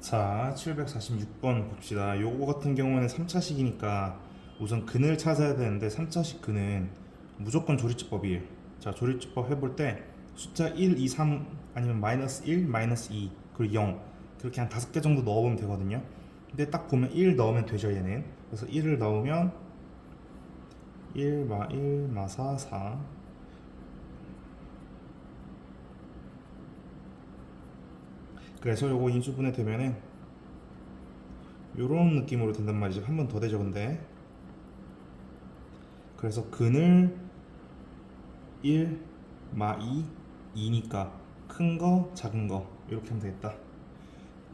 자, 746번 봅시다. 요거 같은 경우는 3차식이니까 우선 근을 찾아야 되는데 3차식 근은 무조건 조리집법이에요. 자, 조리집법 해볼 때 숫자 1, 2, 3 아니면 마이너스 1, 마이너스 2 그리고 0 그렇게 한 5개 정도 넣어보면 되거든요. 근데 딱 보면 1 넣으면 되죠, 얘는. 그래서 1을 넣으면 1 마사 4. 그래서 요거 인수분해 되면은 요런 느낌으로 된단 말이죠. 한 번 더 되죠, 근데. 그래서 근을 1, 마 2, 2니까 큰 거, 작은 거 이렇게 하면 되겠다.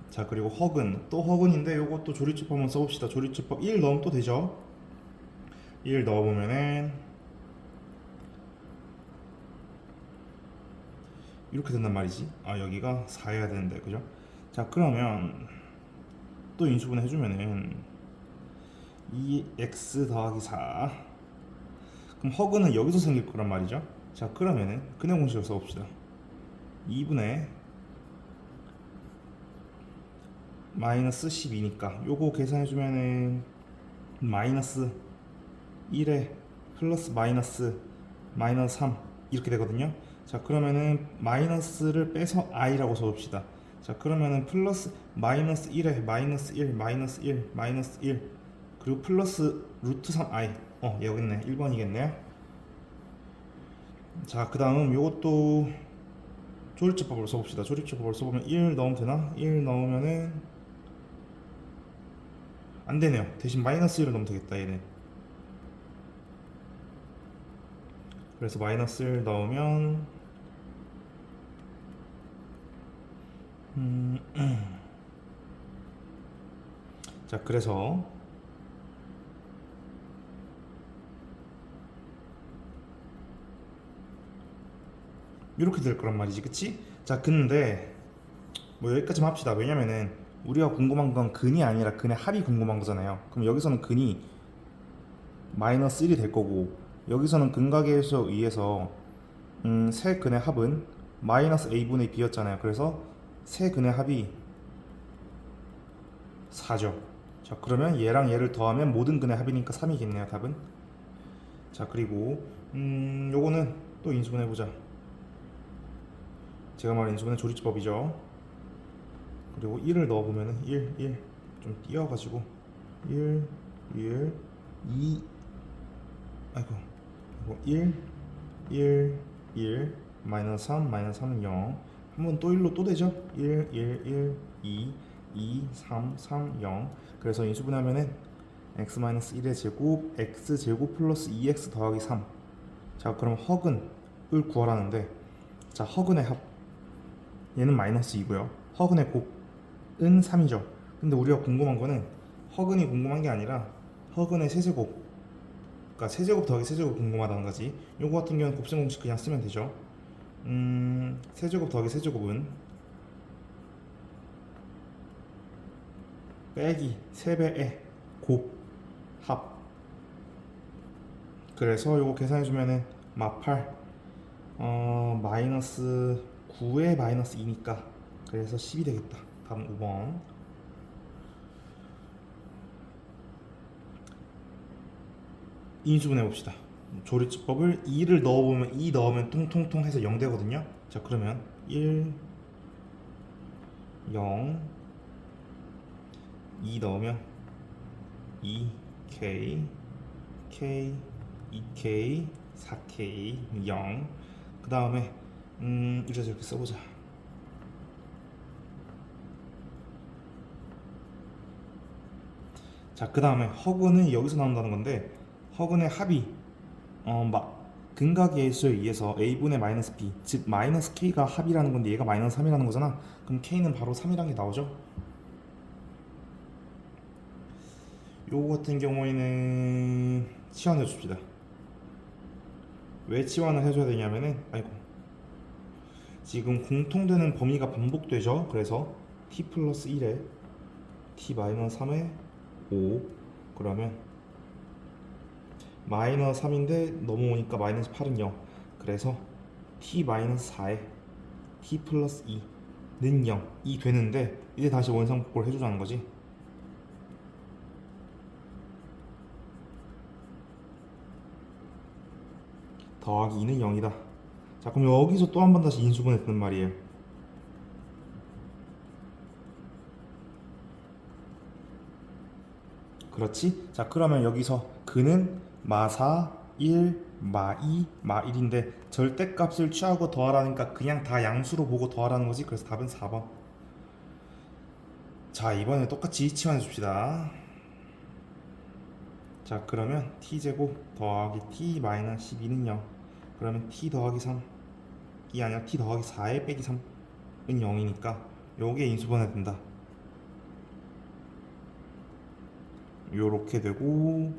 자, 그리고 허근, 또 허근인데 요것도 조리집법 한번 써봅시다. 조리집법 1 넣으면 또 되죠. 1 넣어보면은 이렇게 된단 말이지. 아, 여기가 4여야 되는데, 그죠? 자, 그러면 또 인수분해 해주면은 2x 더하기 4. 그럼 허근은 여기서 생길 거란 말이죠. 자, 그러면은 근의 공식을 써봅시다. 2분의 마이너스 12니까 요거 계산해주면은 마이너스 1에 플러스 마이너스 3 이렇게 되거든요. 자, 그러면은 마이너스를 빼서 i라고 써봅시다. 자, 그러면은 플러스 마이너스 1에 마이너스 1 마이너스 1 마이너스 1 그리고 플러스 루트 3i. 여기 있네. 1번이겠네요. 자, 그 다음 요것도 조립제법으로 써봅시다. 조립제법으로 써보면 1 넣으면 되나? 1 넣으면은 안 되네요. 대신 마이너스 1을 넣으면 되겠다, 얘는. 그래서 마이너스 1 넣으면 음, 자, 그래서 이렇게 될 거란 말이지, 그치? 자, 근데 뭐 여기까지만 합시다. 왜냐면은 우리가 궁금한 건 근이 아니라 근의 합이 궁금한 거잖아요. 그럼 여기서는 근이 마이너스 1이 될 거고, 여기서는 근각에서 의해서 세 근의 합은 마이너스 a분의 b였잖아요. 그래서 세 근의 합이 4죠. 자, 그러면 얘랑 얘를 더하면 모든 근의 합이니까 3이겠네요, 답은. 자, 그리고 요거는 또 인수분해 보자. 제가 말한 인수분해 조리법이죠. 그리고 1을 넣어보면은 1 좀 띄어가지고 1 2 아이고 1 마이너스 3 마이너스 3은 0. 한번 또 1로 또 되죠. 2 3 0. 그래서 인수분해하면은 x 마이너스 1의 제곱 x 제곱 플러스 2x 더하기 3. 자, 그럼 허근을 구하라는데, 자, 허근의 합 얘는 마이너스 2고요. 허근의 곱은 3이죠. 근데 우리가 궁금한 거는 허근이 궁금한 게 아니라 허근의 세제곱, 그러니까 세제곱 더하기 세제곱 궁금하다는 거지. 요거 같은 경우는 곱셈 공식 그냥 쓰면 되죠. 세제곱 더하기 세제곱은 빼기 3배의 곱합. 그래서 요거 계산해주면은 마8 마이너스 9에 마이너스 2니까 그래서 10이 되겠다. 다음 5번. 인수분해 봅시다. 조리법을 2를 넣어보면 2 넣으면 통통통 해서 0 되거든요. 자, 그러면 1 0 2 넣으면 2k k 2k 4k 0. 그 다음에 이렇게 써보자. 자, 그 다음에 허근은 여기서 나온다는 건데, 허근의 합이 근각의 수에 의해서 a분의 마이너스 b, 즉 마이너스 k가 합이라는 건데 얘가 마이너스 3이라는 거잖아. 그럼 k는 바로 3이라는 게 나오죠. 요거 같은 경우에는 치환해 줍시다. 왜 치환을 해줘야 되냐면은, 아이고, 지금 공통되는 범위가 반복되죠. 그래서 t 플러스 1에 t 마이너스 3에 5. 그러면 마이너스 3인데 넘어오니까 마이너스 8은 0. 그래서 t 마이너스 4에 t 플러스 2. 는 0이 되는데 이제 다시 원상복구를 해주자는 거지. 더하기 2는 0이다. 자, 그럼 여기서 또 한 번 다시 인수분해 되는 말이에요. 그렇지? 자, 그러면 여기서 그는 마4, 1, 마2, 마1인데 절대값을 취하고 더하라니까 그냥 다 양수로 보고 더하라는 거지. 그래서 답은 4번. 자, 이번에 똑같이 치환해 줍시다. 자, 그러면 t제곱 더하기 t 마이너스 12는 0. 그러면 t 더하기 3이 아니라 t 더하기 4에 빼기 3은 0이니까 요게 인수분해 된다. 요렇게 되고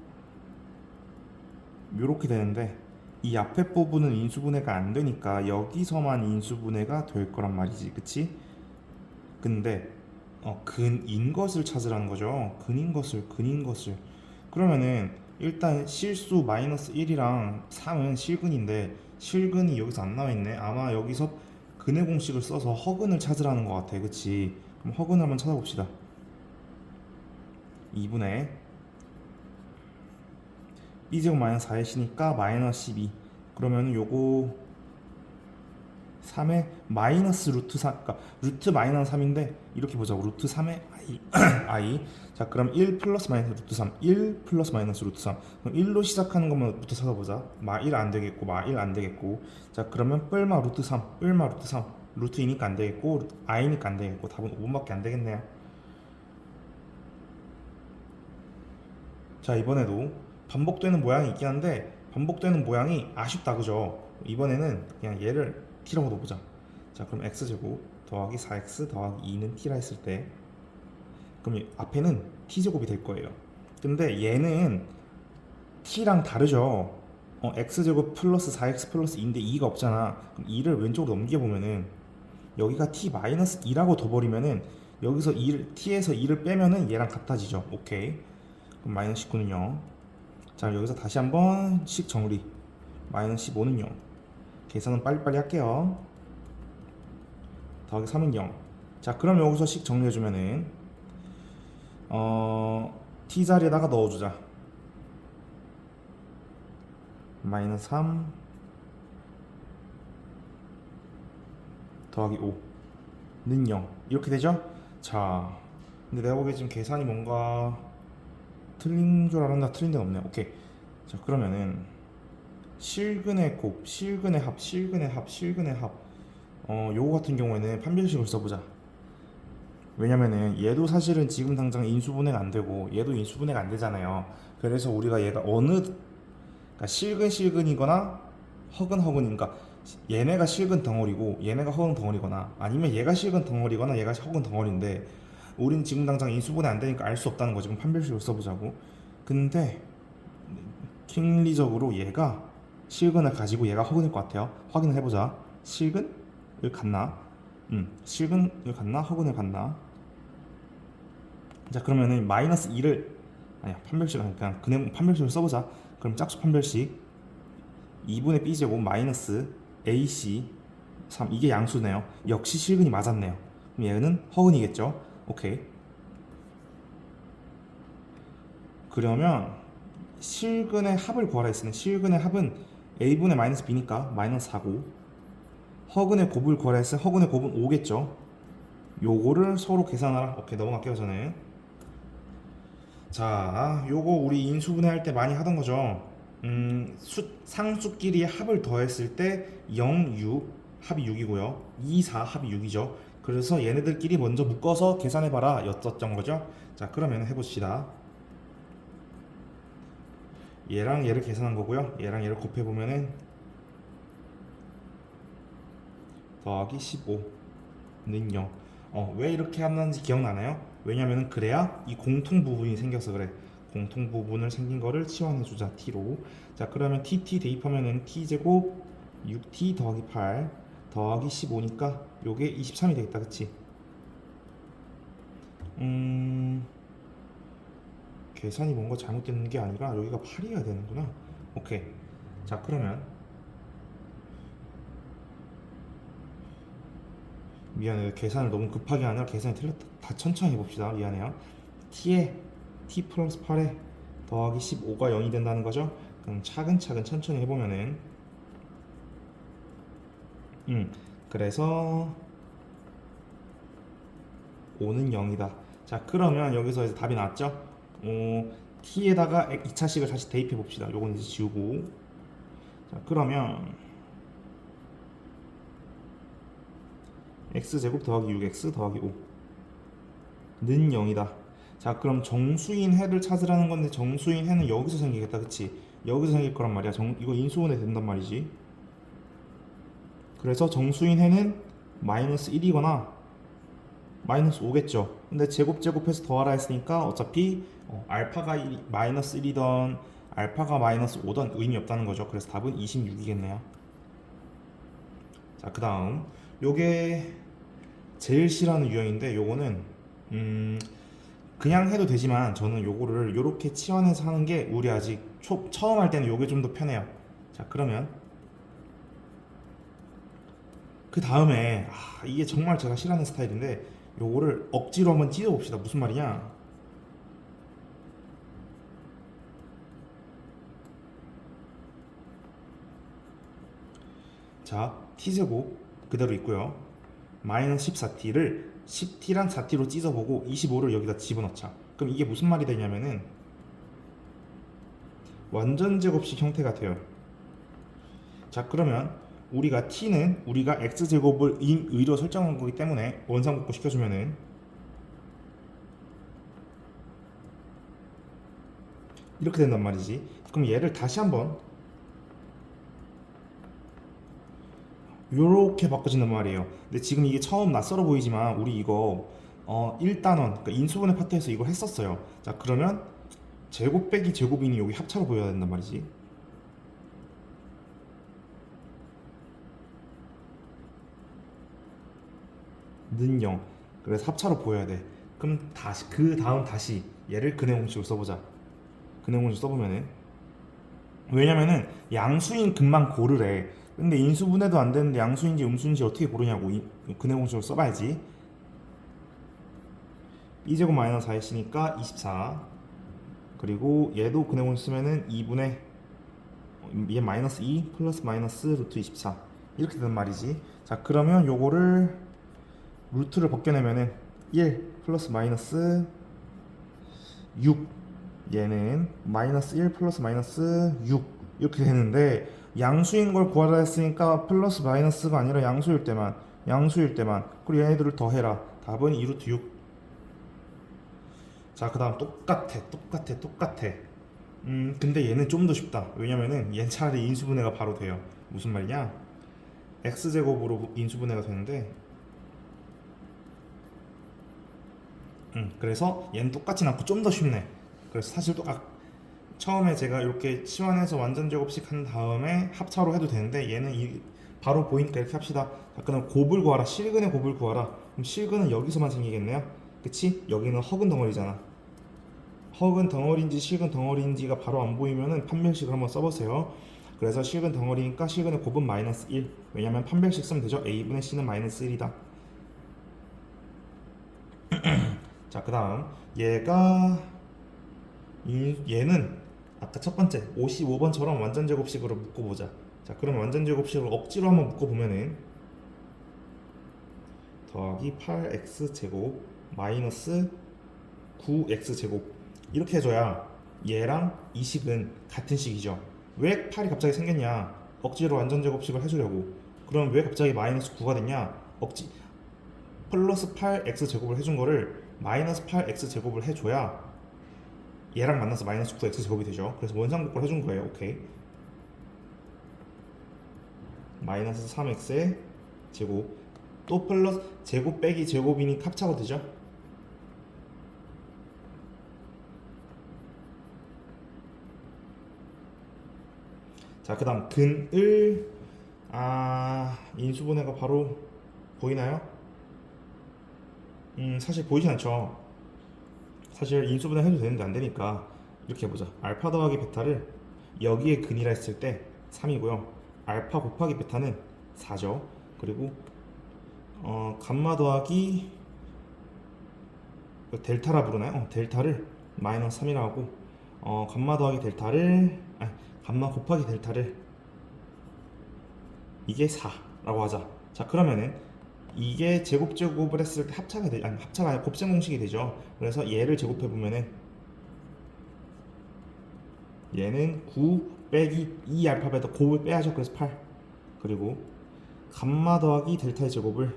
요렇게 되는데 이 앞에 부분은 인수분해가 안 되니까 여기서만 인수분해가 될 거란 말이지, 그치? 근데 근인 것을 찾으라는 거죠. 근인 것을. 그러면은 일단 실수 마이너스 1이랑 3은 실근인데 실근이 여기서 안 나와 있네. 아마 여기서 근의 공식을 써서 허근을 찾으라는 것 같아, 그치? 그럼 허근을 한번 찾아봅시다. 2분의 b제곱 마이너스 4의 c니까 마이너스 12. 그러면 요거 3의 마이너스 루트 3, 그러니까 루트 마이너스 3인데 이렇게 보자고. 루트 3의 i i. 자, 그럼 1 플러스 마이너스 루트 3, 1 플러스 마이너스 루트 3. 그럼 1로 시작하는 것만부터 찾아보자. 마 1 안 되겠고 마 1 안 되겠고. 자, 그러면 뿔마 루트 3, 뿔마 루트 3. 루트 2니까 안 되겠고 i니까 안 되겠고 답은 5번밖에 안 되겠네요. 자, 이번에도 반복되는 모양이 있긴 한데 반복되는 모양이 아쉽다, 그죠? 이번에는 그냥 얘를 t라고 넣어보자. 자, 그럼 x제곱 더하기 4x 더하기 2는 t라 했을 때 그럼 앞에는 t제곱이 될 거예요. 근데 얘는 t랑 다르죠. x제곱 플러스 4x 플러스 2인데 2가 없잖아. 그럼 2를 왼쪽으로 넘겨보면은 여기가 t 마이너스 2라고 둬버리면은 여기서 2를, t에서 2를 빼면은 얘랑 같아지죠. 오케이. 그럼 마이너스 19는 0. 자, 여기서 다시 한번 식 정리. 마이너스 15는 0. 계산은 빨리빨리 할게요. 더하기 3은 0. 자, 그럼 여기서 식 정리해주면은 t 자리에다가 넣어주자. 마이너스 3 더하기 5는 0. 이렇게 되죠? 자, 근데 내가 보기에 지금 계산이 뭔가 틀린 줄 알았나 틀린 데는 없네. 오케이. 자, 그러면은 실근의 곱, 실근의 합, 실근의 합, 실근의 합. 요거 같은 경우에는 판별식을 써보자. 왜냐면은 얘도 사실은 지금 당장 인수분해가 안 되고 얘도 인수분해가 안 되잖아요. 그래서 우리가 얘가 그러니까 실근이거나 허근이니까 얘네가 실근 덩어리고 얘네가 허근 덩어리거나 아니면 얘가 실근 덩어리거나 얘가 허근 덩어리인데 우리는 지금 당장 인수분해 안 되니까 알 수 없다는 거지. 그럼 판별식을 써보자고. 근데 킹리적으로 얘가 실근을 가지고 얘가 허근일 것 같아요. 확인을 해보자. 실근을 갖나? 실근을 갖나? 허근을 갖나? 자, 그러면은 마이너스 2를 아니야, 판별식을 그냥 판별식을 써보자. 그럼 짝수 판별식 2분의 b제곱 마이너스 ac 3, 이게 양수네요. 역시 실근이 맞았네요. 그럼 얘는 허근이겠죠. 오케이. 그러면 실근의 합을 구하라 했으면 실근의 합은 a분의 마이너스 b니까 마이너스 4고 허근의 곱을 구하라 했으면 허근의 곱은 5겠죠. 요거를 서로 계산하라. 오케이, 넘어갈게요. 저는 자, 요거 우리 인수분해 할 때 많이 하던 거죠. 상수끼리 합을 더했을 때 0, 6 합이 6이고요 2, 4 합이 6이죠. 그래서 얘네들끼리 먼저 묶어서 계산해봐라 였었던 거죠. 자, 그러면 해봅시다. 얘랑 얘를 계산한 거고요. 얘랑 얘를 곱해보면은 더하기 15는 0. 왜 이렇게 하는지 기억나나요? 왜냐면은 그래야 이 공통 부분이 생겨서 그래. 공통 부분을 생긴 거를 치환해주자 t로. 자, 그러면 tt 대입하면은 t제곱 6t 더하기 8 더하기 15니까 요게 23이 되겠다, 그치? 계산이 뭔가 잘못되는 게 아니라 여기가 8이어야 되는구나. 오케이. 자, 그러면 미안해요. 계산을 너무 급하게 하느라 계산이 틀렸다. 다 천천히 해봅시다. 미안해요. t에 t 플러스 8에 더하기 15가 0이 된다는 거죠. 그럼 차근차근 천천히 해보면은 그래서 5는 0이다. 자, 그러면 여기서 이제 답이 나왔죠? t에다가 2차식을 다시 대입해 봅시다. 요건 이제 지우고. 자, 그러면 x제곱 더하기 6x 더하기 5는 0이다. 자, 그럼 정수인 해를 찾으라는 건데 정수인 해는 여기서 생기겠다. 그치? 여기서 생길 거란 말이야. 이거 인수분해 된단 말이지. 그래서 정수인 해는 마이너스 1이거나 마이너스 5겠죠. 근데 제곱해서 더하라 했으니까 어차피 알파가 마이너스 1이던 알파가 마이너스 5던 의미 없다는 거죠. 그래서 답은 26이겠네요. 자, 그 다음 요게 제일 싫어하는 유형인데 요거는 그냥 해도 되지만 저는 요거를 요렇게 치환해서 하는 게 우리 아직 처음 할 때는 요게 좀 더 편해요. 자, 그러면 그 다음에 이게 정말 제가 싫어하는 스타일인데 요거를 억지로 한번 찢어 봅시다. 무슨 말이냐? 자, t제곱 그대로 있고요. 마이너스 14t를 10t랑 4t로 찢어보고 25를 여기다 집어넣자. 그럼 이게 무슨 말이 되냐면은 완전 제곱식 형태가 돼요. 자, 그러면 우리가 t는 우리가 x제곱을 임의로 설정한 거기 때문에 원상복구 시켜주면은 이렇게 된단 말이지. 그럼 얘를 다시 한번 요렇게 바꿔진단 말이에요. 근데 지금 이게 처음 낯설어 보이지만 우리 이거 1단원 그러니까 인수분해 파트에서 이거 했었어요. 자, 그러면 제곱 빼기 제곱이니 여기 합차로 보여야 된단 말이지. 는 0. 그래서 합차로 보여야 돼. 그럼 다시 그 다음 다시 얘를 근해 공식으로 써보자. 근해 공식 써보면은 왜냐면은 양수인 근만 고르래. 근데 인수분해도 안 되는데 양수인지 음수인지 어떻게 고르냐고. 근해 공식으로 써봐야지. 2제곱 마이너스 4이니까 24. 그리고 얘도 근해 공식 쓰면은 2분의 얘 마이너스 2 플러스 마이너스 루트 24 이렇게 되는 말이지. 자, 그러면 요거를 루트를 벗겨내면은 1 플러스 마이너스 6 얘는 마이너스 1 플러스 마이너스 6 이렇게 되는데 양수인 걸 구하라 했으니까 플러스 마이너스가 아니라 양수일 때만 그리고 얘네들을 더해라. 답은 2루트 6. 자, 그 다음 똑같아. 근데 얘는 좀 더 쉽다. 왜냐면은 얘는 차라리 인수분해가 바로 돼요. 무슨 말이냐? x제곱으로 인수분해가 되는데 그래서 얘는 똑같진 않고 좀 더 쉽네. 그래서 사실 처음에 제가 이렇게 치환해서 완전 제곱식 한 다음에 합차로 해도 되는데 얘는 바로 보이니까 이렇게 합시다. 자, 그럼 곱을 구하라. 실근의 곱을 구하라. 그럼 실근은 여기서만 생기겠네요. 그치? 여기는 허근 덩어리잖아. 허근 덩어리인지 실근 덩어리인지가 바로 안 보이면은 판별식을 한번 써보세요. 그래서 실근 덩어리니까 실근의 곱은 마이너스 1. 왜냐면 판별식 쓰면 되죠. a분의 c는 마이너스 1이다. 자, 그 다음 얘는 아까 첫 번째 55번처럼 완전 제곱식으로 묶어보자. 자, 그럼 완전 제곱식으로 억지로 한번 묶어보면은 더하기 8x 제곱 마이너스 9x 제곱 이렇게 해줘야 얘랑 이 식은 같은 식이죠. 왜 8이 갑자기 생겼냐? 억지로 완전 제곱식을 해주려고. 그럼 왜 갑자기 마이너스 9가 됐냐? 플러스 8x 제곱을 해준 거를 마이너스 8x 제곱을 해줘야 얘랑 만나서 마이너스 9x 제곱이 되죠. 그래서 원상복구를 해준 거예요. 오케이. 마이너스 3x의 제곱 또 플러스 제곱 빼기 제곱이니 합차가 되죠. 자, 그 다음 근을 인수분해가 바로 보이나요? 사실 보이진 않죠. 사실 인수분해 해도 되는데 안 되니까 이렇게 해보자. 알파 더하기 베타를 여기에 근이라 했을 때 3이고요. 알파 곱하기 베타는 4죠. 그리고 감마 더하기 델타라 부르나요? 델타를 마이너스 3이라고 하고 감마 더하기 델타를 감마 곱하기 델타를 이게 4라고 하자. 자 그러면은 이게 제곱을 했을 때 합차가 되 아니 합차가 아니라 곱셈 공식이 되죠. 그래서 얘를 제곱해 보면은 얘는 9 빼기 2 알파벳에다 곱을 빼야죠. 그래서 8. 그리고 감마 더하기 델타의 제곱을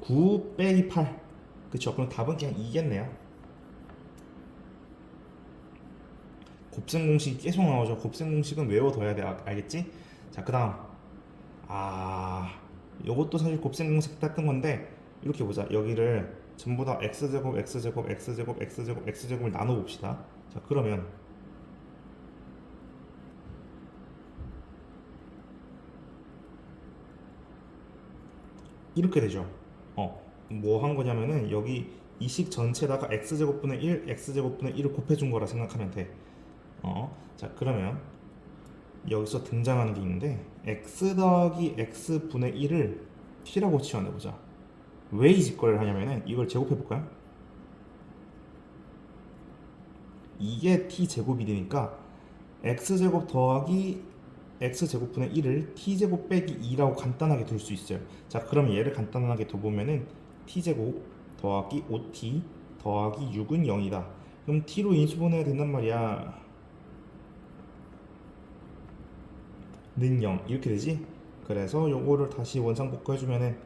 9 빼기 8. 그쵸? 그럼 답은 그냥 2겠네요. 곱셈 공식이 계속 나오죠. 곱셈 공식은 외워둬야 돼. 알겠지? 자, 그 다음. 요것도 사실 곱셈 공식 땄던 건데, 이렇게 보자. 여기를 전부 다 x제곱, x제곱, x제곱, x제곱, x제곱을 나눠 봅시다. 자, 그러면 이렇게 되죠. 뭐 한 거냐면은 여기 이 식 전체에다가 x제곱분의 1, x제곱분의 1을 곱해준 거라 생각하면 돼. 자 그러면 여기서 등장하는 게 있는데 x 더하기 x분의 1을 t라고 치환해보자. 왜 이 직거래를 하냐면은 이걸 제곱해볼까요? 이게 t제곱이 되니까 x제곱 더하기 x제곱분의 1을 t제곱 빼기 2라고 간단하게 둘 수 있어요. 자 그럼 얘를 간단하게 둬보면은 t제곱 더하기 5t 더하기 6은 0이다. 그럼 t로 인수분해야 된단 말이야. 는 0 이렇게 되지? 그래서 요거를 다시 원상복구 해주면은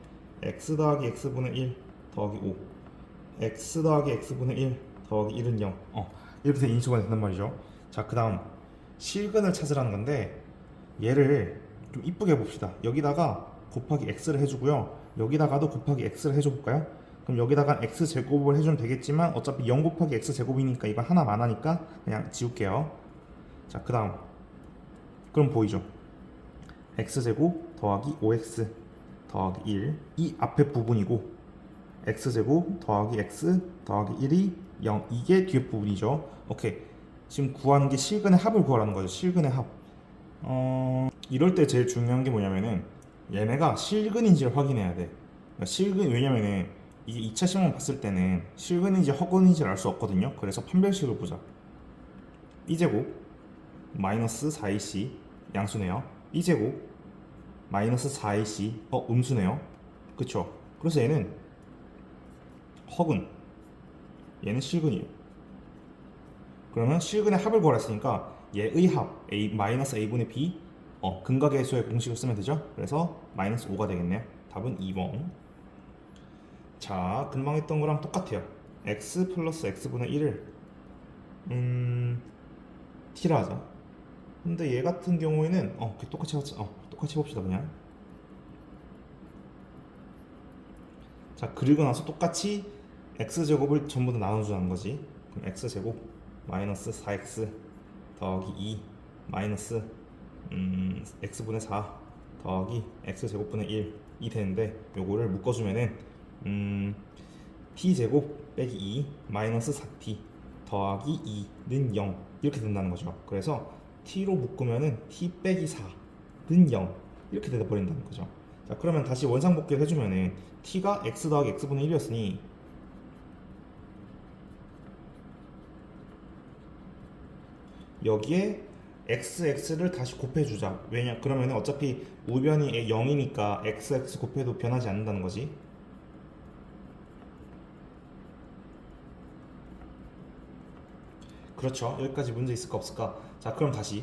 x 더하기 x분의 1 더하기 5 x 더하기 x분의 1 더하기 1은 0 이렇게 해서 인수분해 된단 말이죠. 자 그 다음 실근을 찾으라는 건데 얘를 좀 이쁘게 봅시다. 여기다가 곱하기 x를 해주고요. 여기다가도 곱하기 x를 해줘 볼까요? 그럼 여기다가 x 제곱을 해주면 되겠지만 어차피 0 곱하기 x 제곱이니까 이거 하나만 하니까 그냥 지울게요. 자 그 다음 그럼 보이죠? x제곱 더하기 5x 더하기 1 이 앞에 부분이고 x제곱 더하기 x 더하기 1이 0 이게 뒤에 부분이죠. 오케이. 지금 구하는 게 실근의 합을 구하라는 거죠. 실근의 합. 이럴 때 제일 중요한 게 뭐냐면은 얘네가 실근인지를 확인해야 돼. 그러니까 실근 왜냐면은 이게 2차 시험을 봤을 때는 실근인지 허근인지를 알 수 없거든요. 그래서 판별식을 보자. b제곱 마이너스 4ac 양수네요. b제곱 마이너스 4ac 음수네요. 그쵸? 그래서 얘는 허근 얘는 실근이에요. 그러면 실근의 합을 구하라 했으니까 얘의 합 a 마이너스 a분의 b 근각의 수의 공식을 쓰면 되죠. 그래서 마이너스 5가 되겠네요. 답은 2번. 자 금방 했던 거랑 똑같아요. x 플러스 x분의 1을 t라 하자. 근데 얘 같은 경우에는 똑같이 봅시다 그냥. 자 그리고 나서 똑같이 x제곱을 전부 다 나눠주는 거지. 그럼 x제곱 마이너스 4x 더하기 2 마이너스 x분의 4 더하기 x제곱분의 1이 되는데 요거를 묶어주면은 t제곱 빼기 2 마이너스 4t 더하기 2는 0 이렇게 된다는 거죠. 그래서 t로 묶으면은 t 빼기 4는 0 이렇게 돼버린다는 거죠. 자 그러면 다시 원상복귀를 해주면은 t가 x 더하기 x분의 1이었으니 여기에 x를 다시 곱해주자. 왜냐 그러면 어차피 우변이 0이니까 x 곱해도 변하지 않는다는 거지. 그렇죠. 여기까지 문제 있을까 없을까? 자 그럼 다시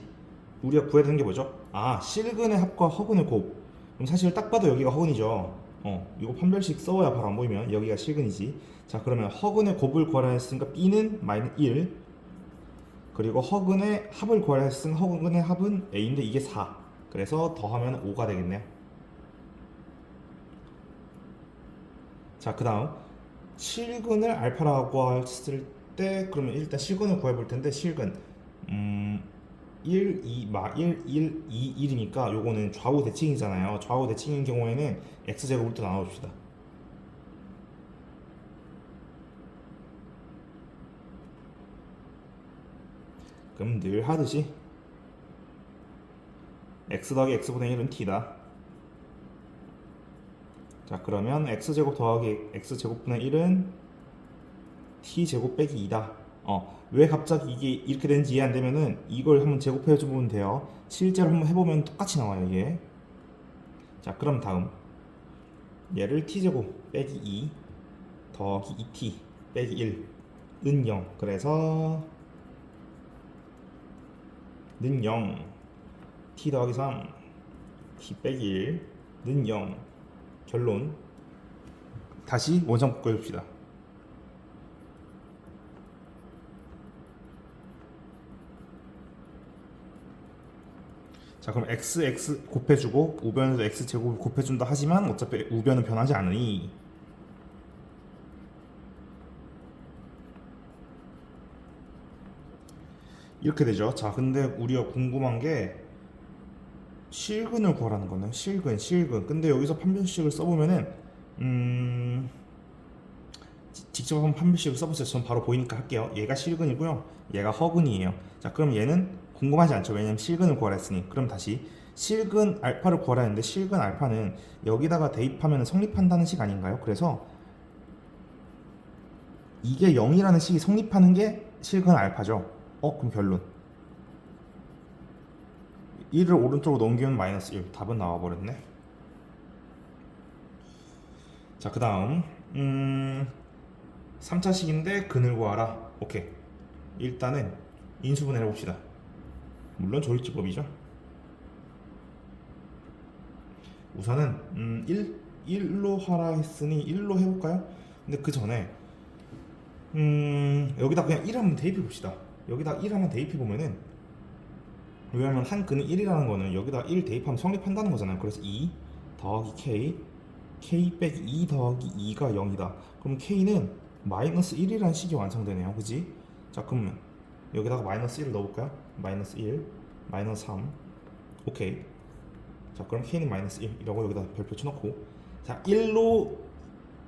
우리가 구해야 되는 게 뭐죠? 실근의 합과 허근의 곱. 그럼 사실 딱 봐도 여기가 허근이죠. 이거 판별식 써야 바로 안 보이면 여기가 실근이지. 자 그러면 허근의 곱을 구하라 했으니까 b는 마이너스 1 그리고 허근의 합을 구하라 했으면 허근의 합은 a인데 이게 4 그래서 더하면 5가 되겠네요. 자 그 다음 실근을 알파라고 했을 때 그러면 일단 실근을 구해 볼 텐데 실근 1, 2, 1, 2, 1이니까 요거는 좌우 대칭이잖아요. 좌우 대칭인 경우에는 x제곱을 또 나눠줍시다. 그럼 늘 하듯이 x 더하기 x분의 1은 t다. 자 그러면 x제곱 더하기 x제곱분의 1은 t제곱 빼기 2다. 왜 갑자기 이게 이렇게 되는지 이해 안 되면은 이걸 한번 제곱해 주면 돼요. 실제로 한번 해보면 똑같이 나와요 이게. 자 그럼 다음 얘를 t제곱 빼기 2 더하기 2t 빼기 1은 0. 그래서 는 0 t 더하기 3 t 빼기 1는 0. 결론 다시 원점 바꿔줍시다. 자 그럼 x 곱해주고 우변에도 x제곱을 곱해준다 하지만 어차피 우변은 변하지 않으니 이렇게 되죠. 자 근데 우리가 궁금한 게 실근을 구하라는 거는 실근 근데 여기서 판별식을 써보면은 직접 한번 판별식을 써보세요. 전 바로 보이니까 할게요. 얘가 실근이고요 얘가 허근이에요. 자 그럼 얘는 궁금하지 않죠. 왜냐면 실근을 구하라 했으니. 그럼 다시 실근 알파를 구하라 했는데 실근 알파는 여기다가 대입하면 성립한다는 식 아닌가요? 그래서 이게 0이라는 식이 성립하는 게 실근 알파죠. 그럼 결론 1을 오른쪽으로 넘기면 마이너스 1. 답은 나와버렸네. 자 그 다음 3차식인데 근을 구하라. 오케이. 일단은 인수분해를 해봅시다. 물론 조립지법이죠. 우선은 1로 하라 했으니 1로 해볼까요? 근데 그 전에 여기다 그냥 1 한번 대입해 봅시다. 여기다 1 한번 대입해 보면은, 왜냐면 한 근은 1이라는 거는 여기다 1 대입하면 성립한다는 거잖아요. 그래서 2 더하기 k 빼기 2 더하기 2가 0이다. 그럼 k는 마이너스 1이라는 식이 완성되네요. 그지? 자 그러면 여기다가 마이너스 1을 넣어볼까요? 마이너스 1, 마이너스 3. 오케이. 자 그럼 k는 마이너스 1 이라고 여기다 별표 쳐놓고, 자 1로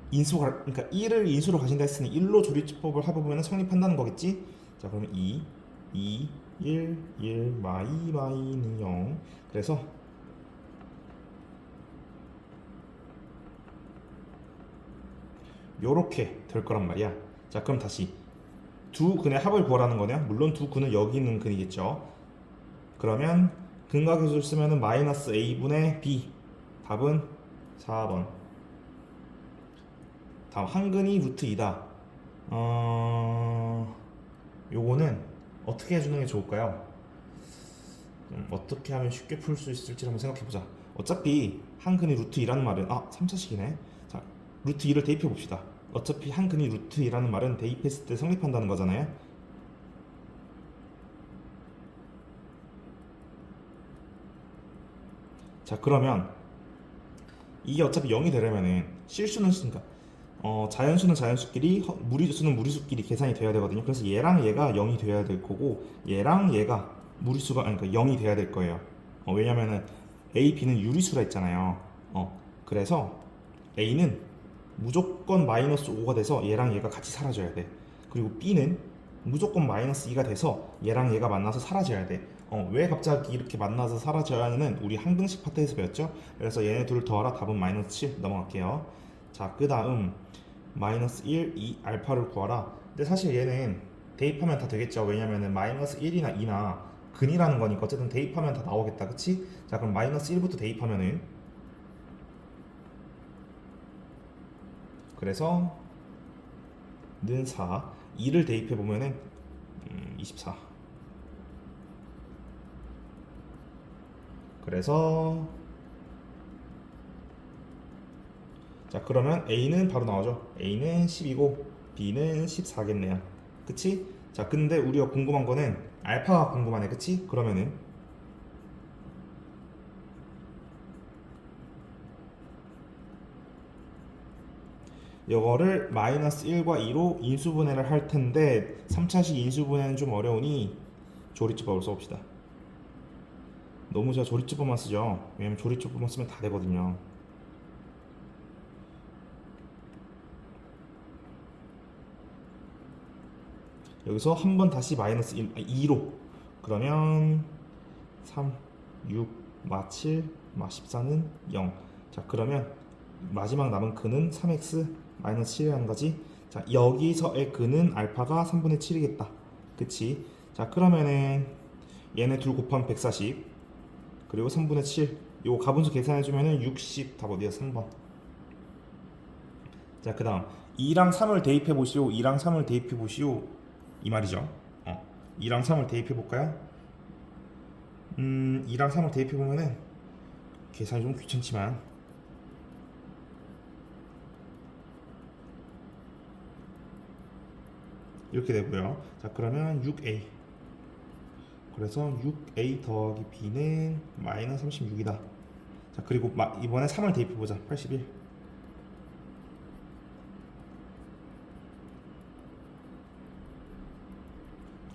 그러니까 1을 인수로 가신다 했으니 1로 조립집법을 해보면 성립한다는 거겠지? 자 그러면 2, 1, 마이는 0. 그래서 요렇게 될 거란 말이야. 자 그럼 다시 두 근의 합을 구하라는 거네요. 물론 두 근은 여기 있는 근이겠죠. 그러면 근과 교수를 쓰면은 마이너스 a분의 b. 답은 4번. 다음 한 근이 루트 2다. 요거는 어떻게 해주는 게 좋을까요? 어떻게 하면 쉽게 풀 수 있을지 한번 생각해보자. 어차피 한 근이 루트 2라는 말은 3차식이네. 자 루트 2를 대입해 봅시다. 어차피 한 근이 루트 2라는 말은 대입했을 때 성립한다는 거잖아요. 자 그러면 이게 어차피 0이 되려면은 실수는 그러니까 자연수는 자연수끼리 무리수는 무리수끼리 계산이 돼야 되거든요. 그래서 얘랑 얘가 0이 돼야 될 거고 얘랑 얘가 무리수가 그러니까 0이 돼야 될 거예요. 왜냐면은 A, B는 유리수라 했잖아요. 그래서 A는 무조건 마이너스 5가 돼서 얘랑 얘가 같이 사라져야 돼. 그리고 B는 무조건 마이너스 2가 돼서 얘랑 얘가 만나서 사라져야 돼. 왜 갑자기 이렇게 만나서 사라져야 하는 우리 항등식 파트에서 배웠죠? 그래서 얘네 둘을 더하라. 답은 마이너스 7 넘어갈게요. 자, 그 다음 마이너스 1, 2 알파를 구하라. 근데 사실 얘는 대입하면 다 되겠죠. 왜냐면은 마이너스 1이나 2나 근이라는 거니까 어쨌든 대입하면 다 나오겠다. 그치? 자, 그럼 마이너스 1부터 대입하면은, 그래서 는 4, 2를 대입해 보면은 24. 그래서 자 그러면 A는 바로 나오죠. A는 10이고 B는 14겠네요. 그치? 자 근데 우리가 궁금한 거는 알파가 궁금하네. 그치? 그러면은 이거를 마이너스 1과 2로 인수분해를 할 텐데 3차식 인수분해는 좀 어려우니 조립집법을 써봅시다. 너무 제가 조립집법만 쓰죠. 왜냐면 조립집법만 쓰면 다 되거든요. 여기서 한 번 다시 마이너스 2로 그러면 3, 6, 마 7, 마 14는 0. 자 그러면 마지막 남은 근은 3x 마이너스 7이라는 거지. 자, 여기서의 근은 알파가 3분의 7이겠다. 그치? 자, 그러면은 얘네 둘 곱하면 140 그리고 3분의 7 요거 가분수 계산해주면은 60 답 어디야? 3번. 자, 그 다음 2랑 3을 대입해 보시오. 2랑 3을 대입해 보시오. 이 말이죠. 2랑 3을 대입해 볼까요? 2랑 3을 대입해 보면은 계산이 좀 귀찮지만 이렇게 되고요. 자, 그러면 6a. 그래서 6a 더하기 b는 마이너스 36이다. 자, 그리고 이번에 3을 대입해 보자. 81.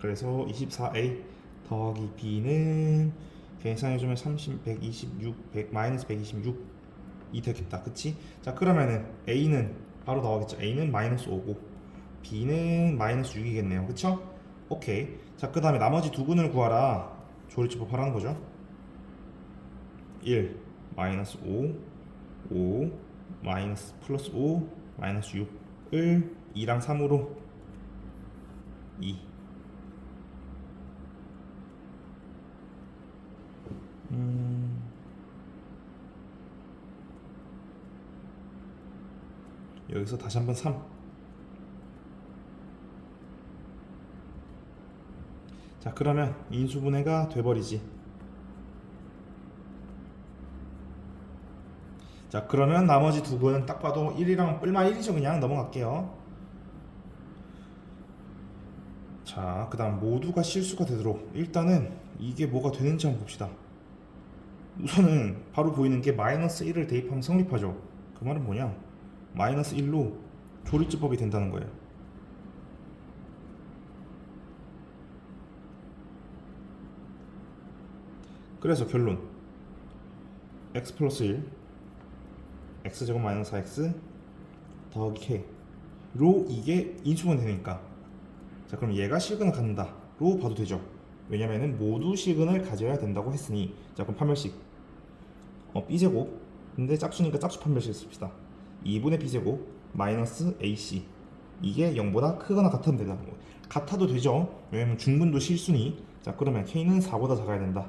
그래서 24a 더하기 b는 계산해주면 30, 126, 100, 마이너스 126이 되겠다. 그치? 자, 그러면은 a는 바로 나오겠죠. a는 마이너스 5고 b는 마이너스 6이겠네요. 그쵸? 오케이. 자, 그 다음에 나머지 두 근을 구하라. 조리집법 하라는 거죠. 1 마이너스 5 마이너스 플러스 5 마이너스 6을 2랑 3으로 2. 여기서 다시 한번 3. 자, 그러면 인수분해가 돼버리지. 자, 그러면 나머지 두 분은 딱 봐도 1이랑 뿔마 1이죠. 그냥 넘어갈게요. 자, 그 다음 모두가 실수가 되도록 일단은 이게 뭐가 되는지 한번 봅시다. 우선은 바로 보이는 게 마이너스 1을 대입하면 성립하죠. 그 말은 뭐냐? 마이너스 1로 조리집법이 된다는 거예요. 그래서 결론 x 플러스 1 x제곱 마이너스 4x 더하기 k로 이게 인수분 되니까, 자, 그럼 얘가 실근을 갖는다 로 봐도 되죠. 왜냐면은 모두 실근을 가져야 된다고 했으니. 자, 그럼 판별식 b제곱, 근데 짝수니까 짝수 판별식 씁시다. 2분의 b제곱 마이너스 ac 이게 0보다 크거나 같으면 된다는 거예요. 같아도 되죠. 왜냐면 중근도 실수니. 자, 그러면 k는 4보다 작아야 된다.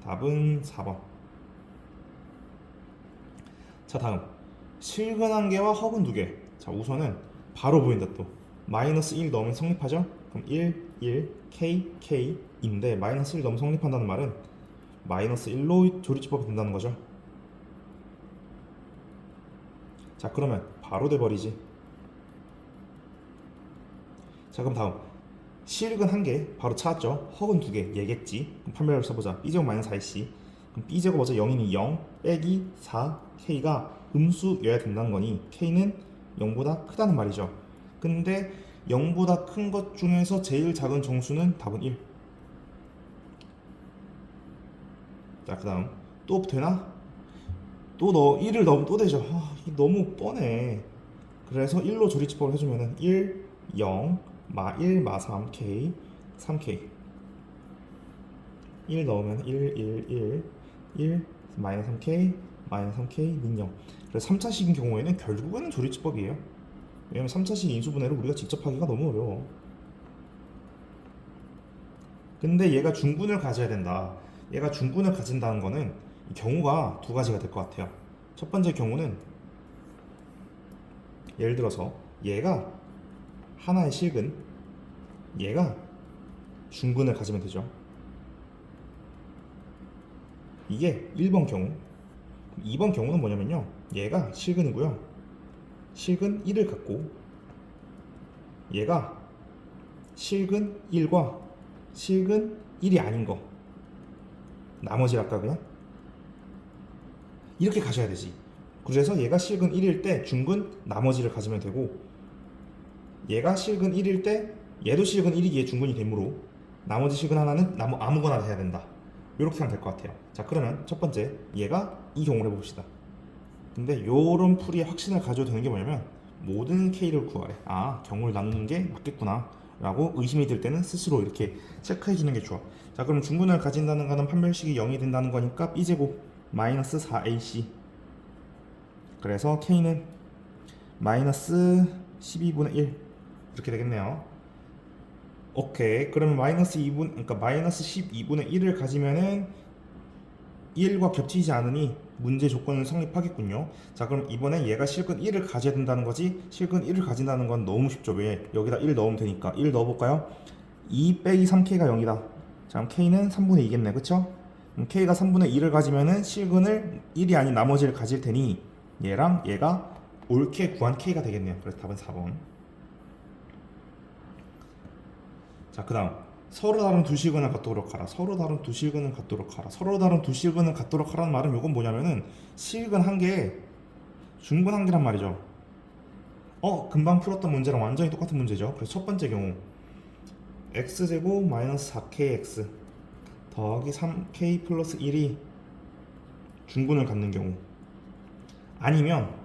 답은 4번. 자, 다음 실근 한 개와 허근 두 개. 자, 우선은 바로 보인다. 또 마이너스 1 넣으면 성립하죠. 그럼 1, 1, k, k인데 마이너스 1 넣으면 성립한다는 말은 마이너스 1로 조리집법이 된다는 거죠. 자, 그러면 바로 돼버리지. 자, 그럼 다음 실근 한 개 바로 찾았죠. 허근 두 개 얘겠지. 그럼 판별을 써보자. b제곱 마이너스 4c. 그럼 b제곱 어차 0이니 0 빼기 4 k가 음수여야 된다는 거니 k는 0보다 크다는 말이죠. 근데 0보다 큰 것 중에서 제일 작은 정수는 답은 1. 자, 그 다음 또 되나? 또 1을 넣으면 또 되죠. 너무 뻔해. 그래서 1로 조리집법을 해주면은 1, 0, 마 1, 마 3, k, 3k. 1 넣으면 1, 1, 1, 1, 마이너스 3k, 마이너스 3k, 민 0. 그래서 3차식인 경우에는 결국에는 조리집법이에요. 왜냐면 3차식 인수분해를 우리가 직접 하기가 너무 어려워. 근데 얘가 중분을 가져야 된다. 얘가 중분을 가진다는 거는 경우가 두 가지가 될 것 같아요. 첫 번째 경우는 예를 들어서 얘가 하나의 실근, 얘가 중근을 가지면 되죠. 이게 1번 경우. 2번 경우는 뭐냐면요, 얘가 실근이고요, 실근 1을 갖고 얘가 실근 1과 실근 1이 아닌 거, 나머지를 아까 그냥 이렇게 가져야 되지. 그래서 얘가 실근 1일 때 중근 나머지를 가지면 되고, 얘가 실근 1일 때 얘도 실근 1이기에 중근이 되므로 나머지 실근 하나는 아무거나 해야 된다. 이렇게 하면 될 것 같아요. 자, 그러면 첫 번째 얘가 이 경우를 해봅시다. 근데 요런 풀이에 확신을 가져도 되는 게 뭐냐면 모든 K를 구하래. 경우를 나누는 게 맞겠구나 라고 의심이 들 때는 스스로 이렇게 체크해 주는 게 좋아. 자, 그럼 중근을 가진다는 거는 판별식이 0이 된다는 거니까 B제곱 마이너스 4AC 그래서 K는 마이너스 12분의 1 이렇게 되겠네요. 오케이. 그러면 마이너스 2분, 그러니까 마이너스 12분의 1을 가지면은 1과 겹치지 않으니 문제 조건은 성립하겠군요. 자, 그럼 이번에 얘가 실근 1을 가져야 된다는 거지. 실근 1을 가진다는 건 너무 쉽죠. 왜? 여기다 1 넣으면 되니까. 1 넣어볼까요? 2 빼기 3K가 0이다. 자, 그럼 K는 3분의 2겠네. 그쵸? 그럼 K가 3분의 2를 가지면은 실근을 1이 아닌 나머지를 가질 테니 얘랑 얘가 옳게 구한 K가 되겠네요. 그래서 답은 4번. 자, 그 다음 서로 다른 두 실근을 갖도록 하라. 서로 다른 두 실근을 갖도록 하라. 서로 다른 두 실근을 갖도록 하라는 말은 이건 뭐냐면은 실근 한 개에 중근 한 개란 말이죠. 금방 풀었던 문제랑 완전히 똑같은 문제죠. 그래서 첫 번째 경우 x제곱 마이너스 4kx 더하기 3k 플러스 1이 중근을 갖는 경우, 아니면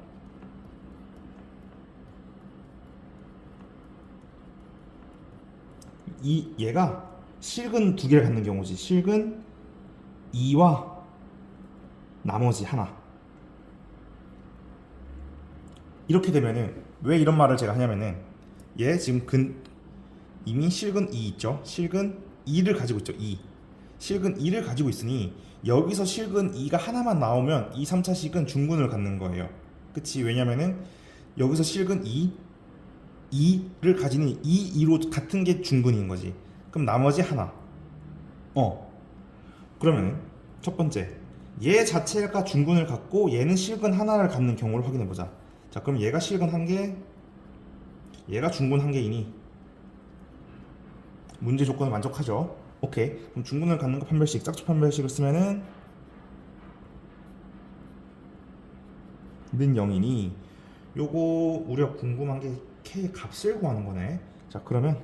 얘가 실근 두 개를 갖는 경우지. 실근 2와 나머지 하나. 이렇게 되면은 왜 이런 말을 제가 하냐면은 얘 지금 이미 실근 2 있죠. 실근 2를 가지고 있죠. 2. 실근 2를 가지고 있으니 여기서 실근 2가 하나만 나오면 2, 3차 식은 중근을 갖는 거예요. 그치? 왜냐면은 여기서 실근 2를 가지는 2로 같은 게 중근인 거지. 그럼 나머지 하나. 그러면은 첫 번째, 얘 자체가 중근을 갖고 얘는 실근 하나를 갖는 경우를 확인해 보자. 자, 그럼 얘가 실근 한 개, 얘가 중근 한 개이니 문제 조건을 만족하죠. 오케이. 그럼 중근을 갖는 거 판별식, 짝수 판별식을 쓰면은 는 0이니 요거 우리가 궁금한 게 K의 값을 구하는 거네. 자, 그러면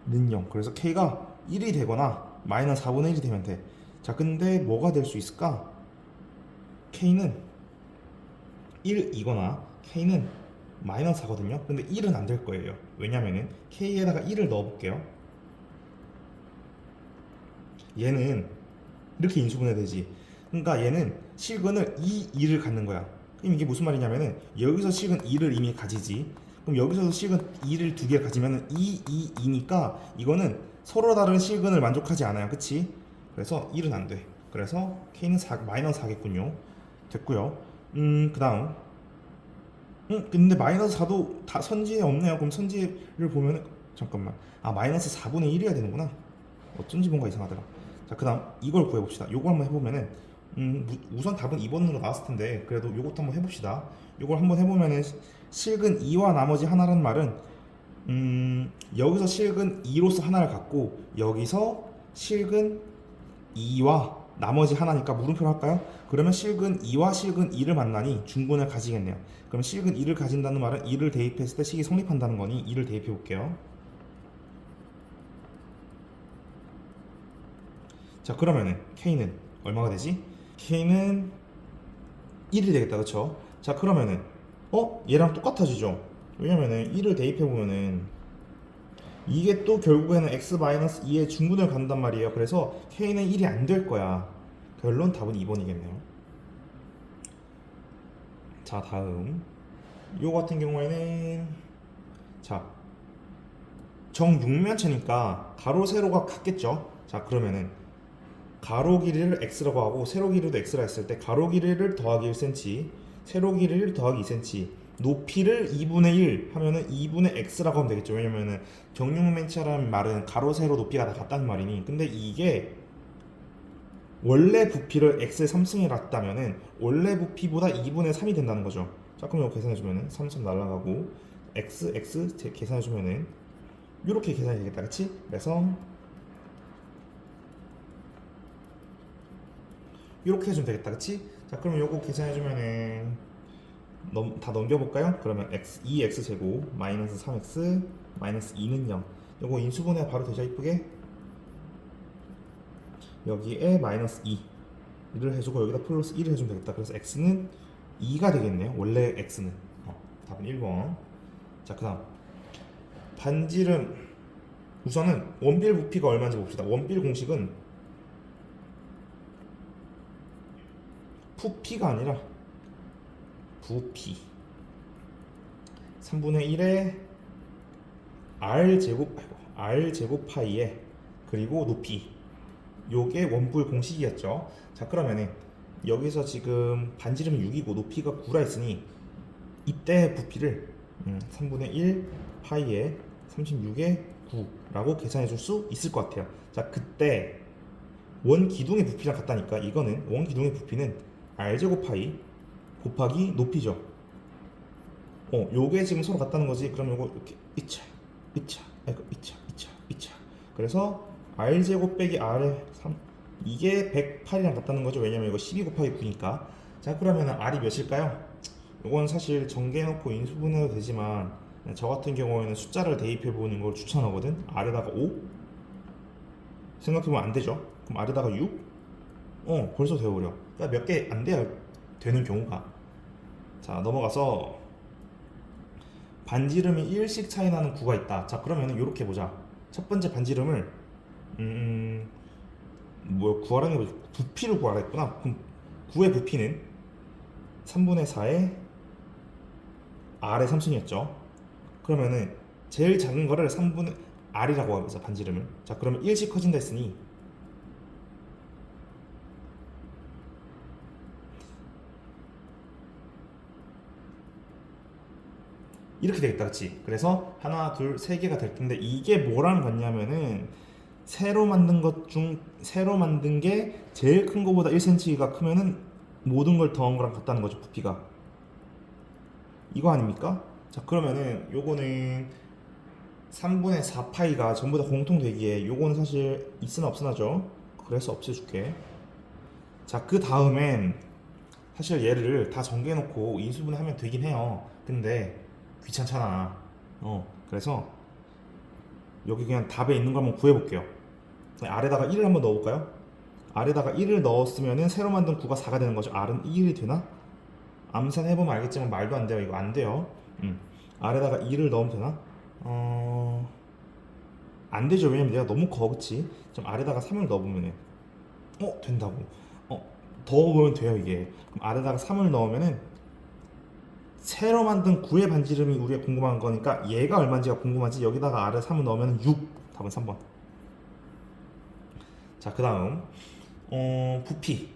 는 0. 그래서 K가 1이 되거나 마이너스 4분의 1이 되면 돼. 자, 근데 뭐가 될 수 있을까? K는 1이거나 K는 마이너스 4거든요. 근데 1은 안 될 거예요. 왜냐면은 K에다가 1을 넣어 볼게요. 얘는 이렇게 인수분해되지. 그러니까 얘는 실근을 2를 갖는 거야. 그럼 이게 무슨 말이냐면은 여기서 실근 2를 이미 가지지. 그럼 여기서도 실근 2를 두 개 가지면은 2니까 이거는 서로 다른 실근을 만족하지 않아요. 그치? 그래서 1은 안 돼. 그래서 K는 마이너스 4겠군요. 됐고요. 그 다음 근데 마이너스 4도 다 선지에 없네요. 그럼 선지를 보면은 잠깐만, 마이너스 4분의 1이어야 되는구나. 어쩐지 뭔가 이상하더라. 자, 그 다음 이걸 구해봅시다. 요거 한번 해보면은 우선 답은 2번으로 나왔을 텐데 그래도 요것도 한번 해봅시다. 요걸 한번 해보면은 실근 2와 나머지 하나라는 말은 여기서 실근 2로서 하나를 갖고 여기서 실근 2와 나머지 하나니까 물음표를 할까요? 그러면 실근 2와 실근 2를 만나니 중근을 가지겠네요. 그럼 실근 2를 가진다는 말은 2를 대입했을 때 식이 성립한다는 거니 2를 대입해 볼게요. 자, 그러면은 K는 얼마가 되지? K는 1이 되겠다. 그쵸? 자, 그러면은 얘랑 똑같아지죠? 왜냐면은 1을 대입해 보면은 이게 또 결국에는 x-2의 중근을 갖는단 말이에요. 그래서 K는 1이 안 될 거야. 결론 답은 2번이겠네요. 자, 다음 요 같은 경우에는 자, 정육면체니까 가로 세로가 같겠죠. 자, 그러면은 가로 길이를 x라고 하고 세로 길이도 x라 했을 때 가로 길이를 더하기 1cm, 세로 길이를 더하기 2cm, 높이를 2분의 1 하면은 2분의 x라고 하면 되겠죠. 왜냐면은 정육면체라는 말은 가로 세로 높이가 다 같다는 말이니. 근데 이게 원래 부피를 x의 3승이라 했다면은 원래 부피보다 2분의 3이 된다는 거죠. 자, 그럼 이거 계산해주면은 3, 3 날라가고 x 계산해주면은 이렇게 계산이 되겠다. 그치? 그래서 이렇게 해주면 되겠다. 그치? 자, 그러면 요거 계산해주면은 다 넘겨볼까요? 그러면 2x 제곱 마이너스 3x 마이너스 2는 0. 요거 인수분해 바로 되죠? 이쁘게 여기에 마이너스 2를 해주고 여기다 플러스 1을 해주면 되겠다. 그래서 x는 2가 되겠네요. 원래 x는 답은 1번. 자, 그 다음 반지름 우선은 원빌 부피가 얼마인지 봅시다. 원빌 공식은 부피가 아니라 부피 3분의 1에 r 제곱 파이에 그리고 높이 요게 원뿔 공식이었죠. 자 그러면은 여기서 지금 반지름이 6이고 높이가 9라 했으니 이때 부피를 3분의 1 파이에 36의 9라고 계산해 줄 수 있을 것 같아요. 자 그때 원 기둥의 부피랑 같다니까 이거는 원 기둥의 부피는 r제곱 파이 곱하기 높이죠. 요게 지금 서로 같다는 거지. 그럼 요거 이렇게 이차 그래서 r제곱 빼기 r의 3 이게 108이랑 같다는 거죠. 왜냐면 이거 12 곱하기 9니까. 자 그러면 r이 몇일까요? 이건 사실 정개해놓고 인수분해도 되지만 저 같은 경우에는 숫자를 대입해 보는 걸 추천하거든. r에다가 5 생각해보면 안 되죠. 그럼 r에다가 6 벌써 되어버려. 그러니까 몇 개 안 돼야 되는 경우가. 자 넘어가서 반지름이 1씩 차이 나는 구가 있다. 자 그러면 이렇게 보자. 첫 번째 반지름을 구하라는 게 부피를 구하라 했구나. 그럼 9의 부피는 3분의 4의 r의 3승이었죠. 그러면은 제일 작은 거를 3분의 r이라고 하면서 반지름을. 자 그러면 1씩 커진다 했으니 이렇게 되겠다, 그렇지? 그래서 하나, 둘, 세 개가 될 텐데 이게 뭐랑 같냐면은 새로 만든 게 제일 큰 거보다 1cm가 크면은 모든 걸 더한 거랑 같다는 거죠, 부피가. 이거 아닙니까? 자 그러면은 요거는 3분의 4파이가 전부 다 공통되기에 요거는 사실 있으나 없으나죠. 그래서 없애줄게. 자 그 다음엔 사실 얘를 다 정개해놓고 인수분해하면 되긴 해요. 근데 귀찮잖아. 그래서 여기 그냥 답에 있는 거 한번 구해볼게요. r에다가 1을 한번 넣어볼까요? r에다가 1을 넣었으면은 새로 만든 9가 4가 되는 거죠. r은 1이 되나? 암산해보면 알겠지만 말도 안 돼요. 이거 안 돼요. r에다가 2를 넣으면 되나? 안 되죠. 왜냐면 내가 너무 커, 그치? 좀 r에다가 3을 넣어보면은 된다고. 더 보면 돼요 이게. 그럼 r에다가 3을 넣으면은 새로 만든 9의 반지름이 우리가 궁금한 거니까 얘가 얼마인지가 궁금하지. 여기다가 r에 3을 넣으면 6. 답은 3번. 자 그 다음 부피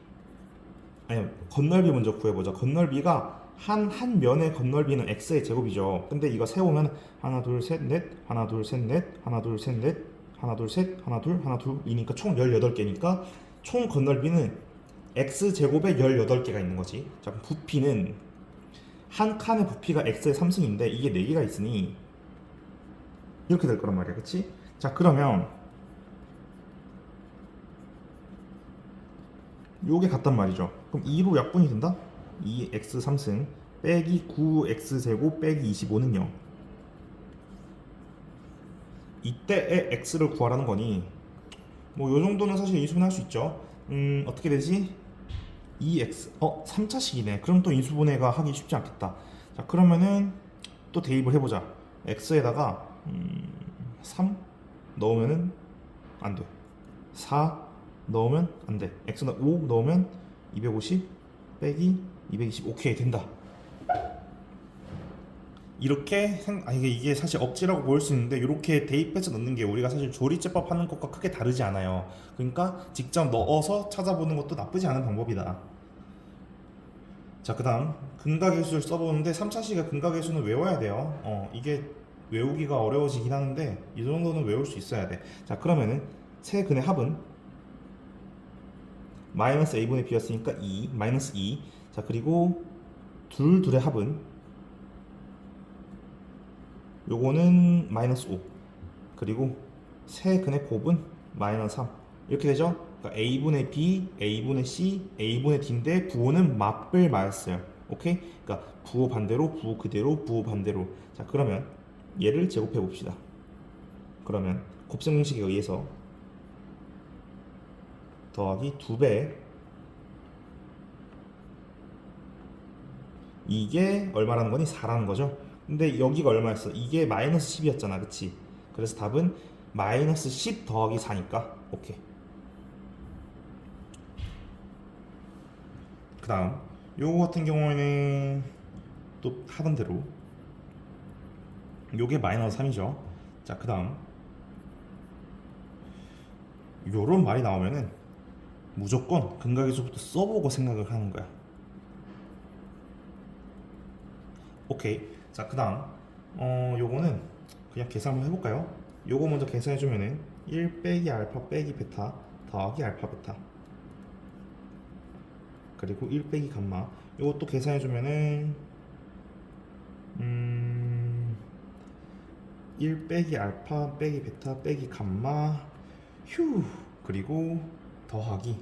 아니 건널비 먼저 구해보자. 건널비가 한 면의 건널비는 x의 제곱이죠. 근데 이거 세우면 하나 둘 셋 넷 하나 둘 셋 넷 하나 둘 셋 넷 하나 둘 셋 하나 둘 하나 둘 이니까 총 18개니까 총 건널비는 x 제곱에 18개가 있는 거지. 자 그럼 부피는 한 칸의 부피가 x의 3승인데 이게 4개가 있으니 이렇게 될 거란 말이야, 그치? 자 그러면 요게 같단 말이죠. 그럼 2로 약분이 된다? 2x 3승 빼기 9x 제곱 빼기 25는 0. 이때의 x를 구하라는 거니 뭐 요 정도는 사실 인수분해 할 수 있죠. 어떻게 되지? 2x 3차식이네. 그럼 또 인수분해가 하기 쉽지 않겠다. 자 그러면은 또 대입을 해보자. x에다가 3 넣으면은 안 돼. 4 넣으면 안 돼. x 5 넣으면 250 빼기 220. 오케이 된다. 이렇게 이게 사실 억지라고 보일 수 있는데 이렇게 대입해서 넣는 게 우리가 사실 조리제법 하는 것과 크게 다르지 않아요. 그러니까 직접 넣어서 찾아보는 것도 나쁘지 않은 방법이다. 자 그 다음 근각계수를 써보는데 3차식의 근각계수는 외워야 돼요. 이게 외우기가 어려워지긴 하는데 이 정도는 외울 수 있어야 돼. 자 그러면은 세 근의 합은 마이너스 a분의 b였으니까 2 마이너스 2. 자 그리고 둘의 합은 요거는 마이너스 5. 그리고 세 근의 곱은 마이너스 3. 이렇게 되죠. 그러니까 a분의 b, a분의 c, a분의 d인데 부호는 맞불 맞았어요. 오케이? 그러니까 부호 반대로, 부호 그대로, 부호 반대로. 자 그러면 얘를 제곱해 봅시다. 그러면 곱셈 공식에 의해서 더하기 2배 이게 얼마라는 거니? 4라는 거죠. 근데 여기가 얼마였어? 이게 마이너스 10이었잖아, 그치? 그래서 답은 마이너스 10 더하기 4니까 오케이. 그 다음 요거 같은 경우에는 또 하던 대로 요게 마이너스 3이죠. 자, 그 다음 요런 말이 나오면은 무조건 근각의수부터 써보고 생각을 하는 거야. 오케이. 자, 그 다음 요거는 그냥 계산 한번 해볼까요? 요거 먼저 계산해주면은 1 빼기 알파 빼기 베타 더하기 알파 베타, 그리고 1 빼기 감마. 요것도 계산해주면은 1 빼기 알파 빼기 베타 빼기 감마 휴, 그리고 더하기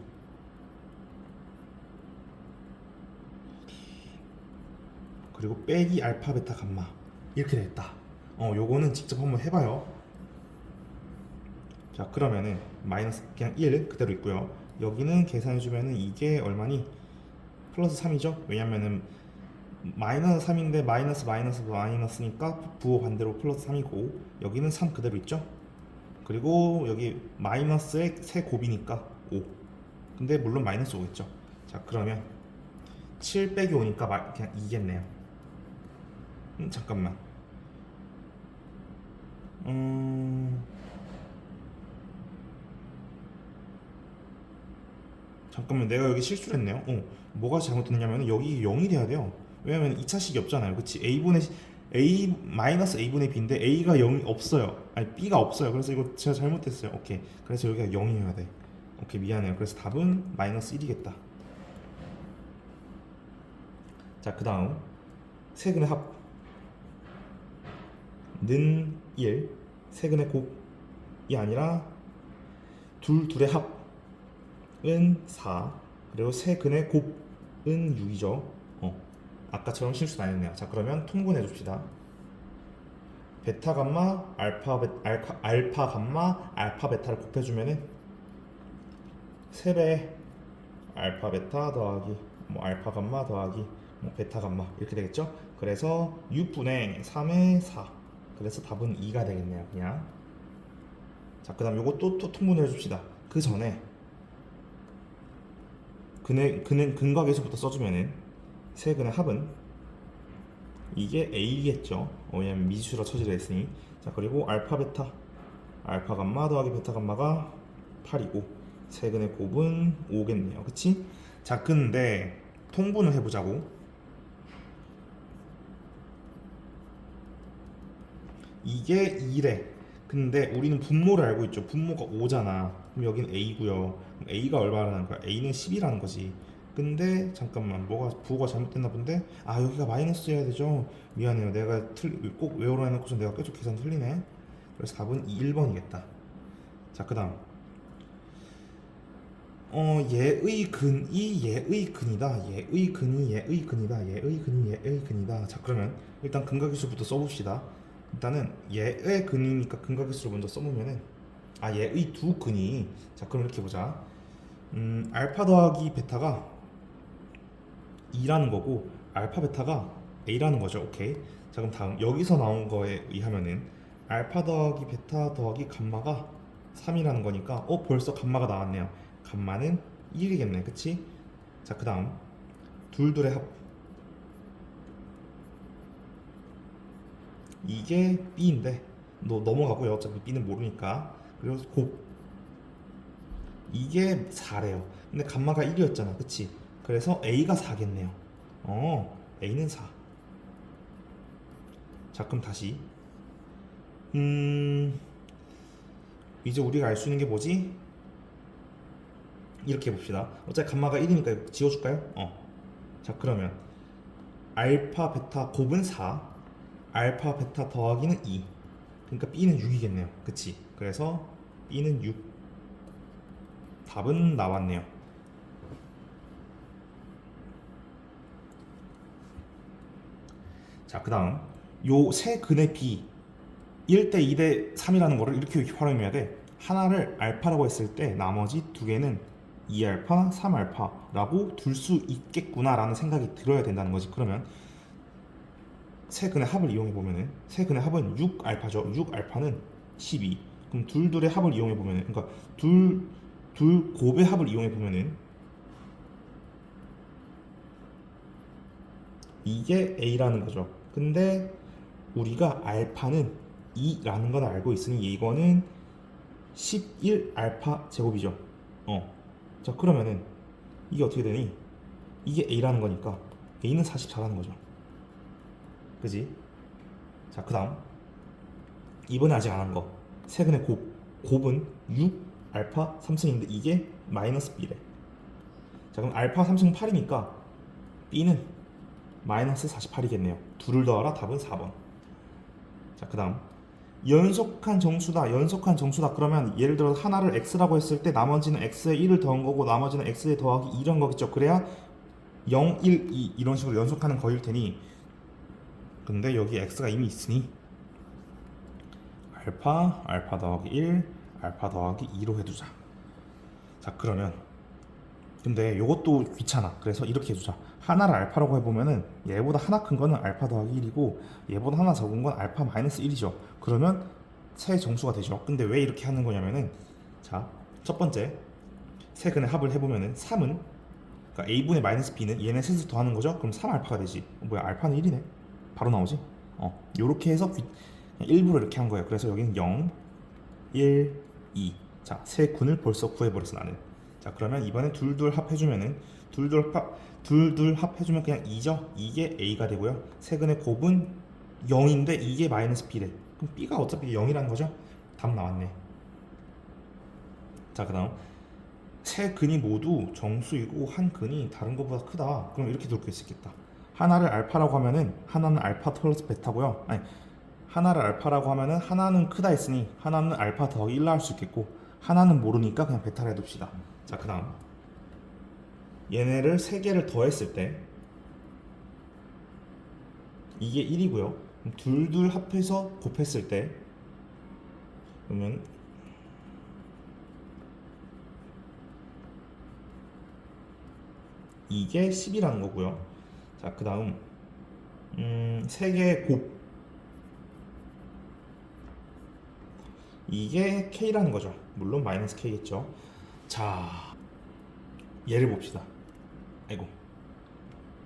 그리고 빼기 알파 베타 감마 이렇게 됐다. 요거는 직접 한번 해봐요. 자, 그러면은 마이너스 그냥 1 그대로 있고요. 여기는 계산해주면은 이게 얼마니? 플러스 3이죠. 왜냐면은 마이너스 3인데 마이너스 마이너스 마이너스니까 부호 반대로 플러스 3이고, 여기는 3 그대로 있죠. 그리고 여기 마이너스의 세 곱이니까 5. 근데 물론 마이너스 5겠죠. 자, 그러면 7 빼기 5니까 그냥 2겠네요. 잠깐만. 잠깐만, 내가 여기 실수를 했네요. 뭐가 잘못됐냐면 여기 0이 돼야 돼요. 왜냐면 2차식이 없잖아요. 그치? A 마이너스 A분의 B인데 A가 0이 없어요. 아니, B가 없어요. 그래서 이거 제가 잘못했어요. 오케이. 그래서 여기가 0이어야 돼. 오케이, 미안해요. 그래서 답은 마이너스 1이겠다. 자, 그 다음 세근의 합는 1, 세근의 곱이 아니라 둘의 합은 4, 그리고 세근의 곱은 6이죠. 아까처럼 실수 안 했네요. 자, 그러면 통분해 줍시다. 베타 감마 알파 감마 알파 베타를 곱해주면은 3배 알파 베타 더하기 알파 감마 더하기 베타 감마 이렇게 되겠죠. 그래서 6분의 3의 4, 그래서 답은 2가 되겠네요. 그냥. 자, 그 다음 요거 또 통분해 줍시다. 그 전에 근각에서부터 써주면은 세근의 합은 이게 A겠죠. 왜냐면 미지수라 처리를 했으니. 자, 그리고 알파 베타 알파 감마 더하기 베타 감마가 8이고 세근의 곱은 5겠네요. 그치? 자, 근데 통분을 해보자고. 이게 2래. 근데 우리는 분모를 알고 있죠. 분모가 5잖아. 그럼 여기는 A고요. 그럼 A가 얼마라는 거야? A는 10이라는 거지. 근데 잠깐만, 부호가 잘못됐나 본데. 여기가 마이너스여야 되죠. 미안해요. 내가 꼭 외우라 해놓고서 내가 계속 계산 틀리네. 그래서 답은 1번이겠다. 자, 그 다음 얘의 근이 얘의 근이다. 얘의 근이 얘의 근이다. 얘의 근이 얘의 근이다. 자, 그러면 일단 근각기수부터 써봅시다. 일단은 얘의 근이니까 근각기수를 먼저 써보면은 얘의 두 근이. 자, 그럼 이렇게 보자. 알파 더하기 베타가 2라는 거고 알파 베타가 A라는 거죠. 오케이. 자, 그럼 다음 여기서 나온 거에 의하면은 알파 더하기 베타 더하기 감마가 3이라는 거니까 벌써 감마가 나왔네요. 감마는 1이겠네. 그치? 자, 그 다음 둘의 합, 이게 B인데 넘어가고요. 어차피 B는 모르니까. 그리고 곱, 이게 4래요. 근데 감마가 1이었잖아. 그치? 그래서 A가 4겠네요. A는 4. 자, 그럼 다시 이제 우리가 알 수 있는 게 뭐지? 이렇게 봅시다. 어차피 감마가 1이니까 지워줄까요? 자, 그러면 알파 베타 곱은 4, 알파 베타 더하기는 2. 그러니까 B는 6이겠네요. 그치? 그래서 B는 6. 답은 나왔네요. 자, 그 다음 요 세 근의 B 1대 2대 3이라는 거를 이렇게 활용해야 돼. 하나를 알파라고 했을 때 나머지 두 개는 2알파, 3알파라고 둘 수 있겠구나 라는 생각이 들어야 된다는 거지. 그러면 세 근의 합을 이용해 보면은 세 근의 합은 6알파죠. 6알파는 12, 그럼 둘의 합을 이용해 보면은, 그러니까 둘 곱의 합을 이용해 보면은 이게 a라는 거죠. 근데 우리가 알파는 2라는 걸 알고 있으니 이거는 11 알파 제곱이죠. 자, 그러면은 이게 어떻게 되니? 이게 a라는 거니까 a는 44라는 거죠. 그지? 자, 그 다음 이번에 아직 안 한 거 세근의 곱은 6 알파 3승인데 이게 마이너스 b래. 자, 그럼 알파 3승 8이니까 b는 마이너스 48이겠네요. 둘을 더하라. 답은 4번. 자, 그 다음 연속한 정수다. 그러면 예를 들어 하나를 x라고 했을 때 나머지는 x에 1을 더한 거고 나머지는 x에 더하기 2란 거겠죠. 그래야 0, 1, 2 이런 식으로 연속하는 거일 테니, 근데 여기 x가 이미 있으니 알파 더하기 1 알파 더하기 2로 해두자. 자, 그러면 근데 요것도 귀찮아. 그래서 이렇게 해주자. 하나를 알파라고 해보면은 얘보다 하나 큰 거는 알파 더하기 1이고 얘보다 하나 적은 건 알파 마이너스 1이죠. 그러면 세 정수가 되죠. 근데 왜 이렇게 하는 거냐면은, 자, 첫 번째 세근의 합을 해보면은 3은, 그러니까 a분의 마이너스 b는 얘네 셋을 더하는 거죠. 그럼 3알파가 되지. 뭐야, 알파는 1이네. 바로 나오지. 요렇게 해서 일부러 이렇게 한 거예요. 그래서 여기는 0, 1, 2. 자, 세 군을 벌써 구해버렸어 나는. 자, 그러면 이번에 둘 합해주면은 둘 합해주면 그냥 2죠. 이게 a가 되고요. 세근의 곱은 0인데 이게 마이너스 b래. 그럼 b가 어차피 0이라는 거죠. 답 나왔네. 자, 그 다음 세 근이 모두 정수이고 한 근이 다른 것보다 크다. 그럼 이렇게 돌릴 수 있겠다. 하나를 알파라고 하면은 하나는 알파 플러스 베타고요. 아니, 하나를 알파라고 하면은 하나는 크다 했으니 하나는 알파 더하기 1로 할 수 있겠고 하나는 모르니까 그냥 베타를 해둡시다. 자, 그 다음 얘네를 세 개를 더했을 때 이게 1이고요. 둘 합해서 곱했을 때 그러면 이게 10이라는 거고요. 자, 그 다음 세 개의 곱 이게 k라는 거죠. 물론 마이너스 k겠죠. 자, 얘를 봅시다. 아이고,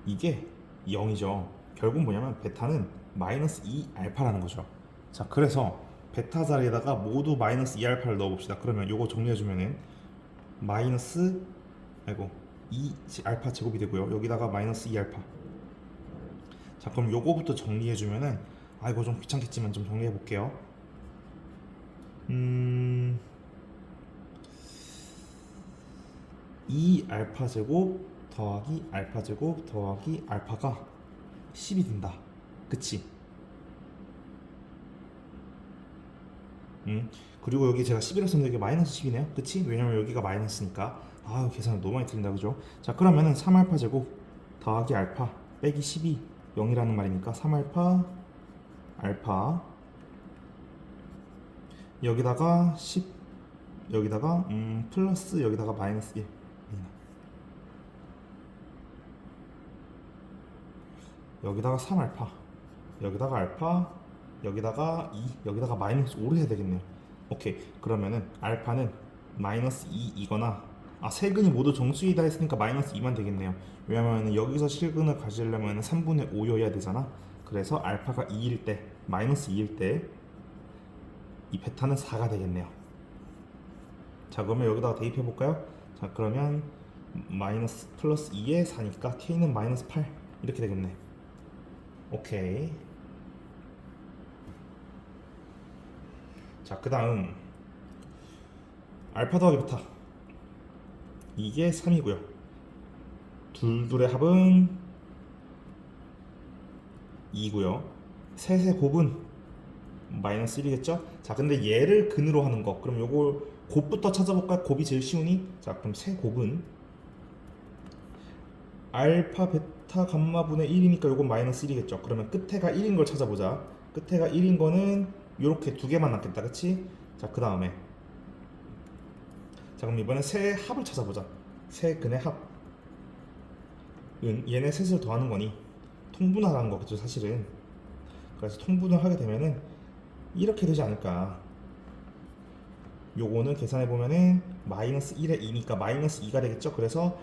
이게 0이죠. 결국 뭐냐면 베타는 마이너스 2 알파라는 거죠. 자, 그래서 베타 자리에다가 모두 마이너스 2 알파를 넣어봅시다. 그러면 요거 정리해주면은 마이너스 2 알파 제곱이 되고요. 여기다가 마이너스 2 알파. 자, 그럼 요거부터 정리해주면은, 이거 좀 귀찮겠지만 좀 정리해볼게요. 2 알파 제곱 더하기 알파 제곱 더하기 알파가 10이 된다. 그치? 그리고 여기 제가 11을 썼는데 이게 마이너스 10이네요. 그치? 왜냐면 여기가 마이너스니까. 계산을 너무 많이 틀린다, 그죠? 자, 그러면은 3알파 제곱 더하기 알파 빼기 10이 0이라는 말이니까 3알파 알파 여기다가 10 여기다가 플러스 여기다가 마이너스 1 여기다가 3알파 여기다가 알파 여기다가 2 여기다가 마이너스 5를 해야 되겠네요. 오케이, 그러면은 알파는 마이너스 2이거나 세근이 모두 정수이다 했으니까 마이너스 2만 되겠네요. 왜냐면 여기서 실근을 가지려면 3분의 5여야 되잖아. 그래서 알파가 2일 때 마이너스 2일 때 이 베타는 4가 되겠네요. 자, 그러면 여기다가 대입해 볼까요? 자, 그러면 마이너스 플러스 2에 4니까 k는 마이너스 8 이렇게 되겠네. 오케이. 자, 그 다음 알파 더하기 베타 이게 3이고요. 둘의 합은 2고요. 셋의 곱은 마이너스 1이겠죠? 자, 근데 얘를 근으로 하는 거, 그럼 요걸 곱부터 찾아볼까요? 곱이 제일 쉬우니? 자, 그럼 세 곱은 알파 베타 감마 분의 1이니까 요건 마이너스 1이겠죠? 그러면 끝에가 1인 걸 찾아보자. 끝에가 1인 거는 요렇게 두 개만 남겠다, 그치? 자, 그 다음에 자, 그럼 이번에 세 합을 찾아보자. 세 근의 합은 얘네 셋을 더하는 거니 통분하라는 거겠죠, 사실은. 그래서 통분을 하게 되면은 이렇게 되지 않을까. 요거는 계산해 보면은 마이너스 1에 2니까 마이너스 2가 되겠죠. 그래서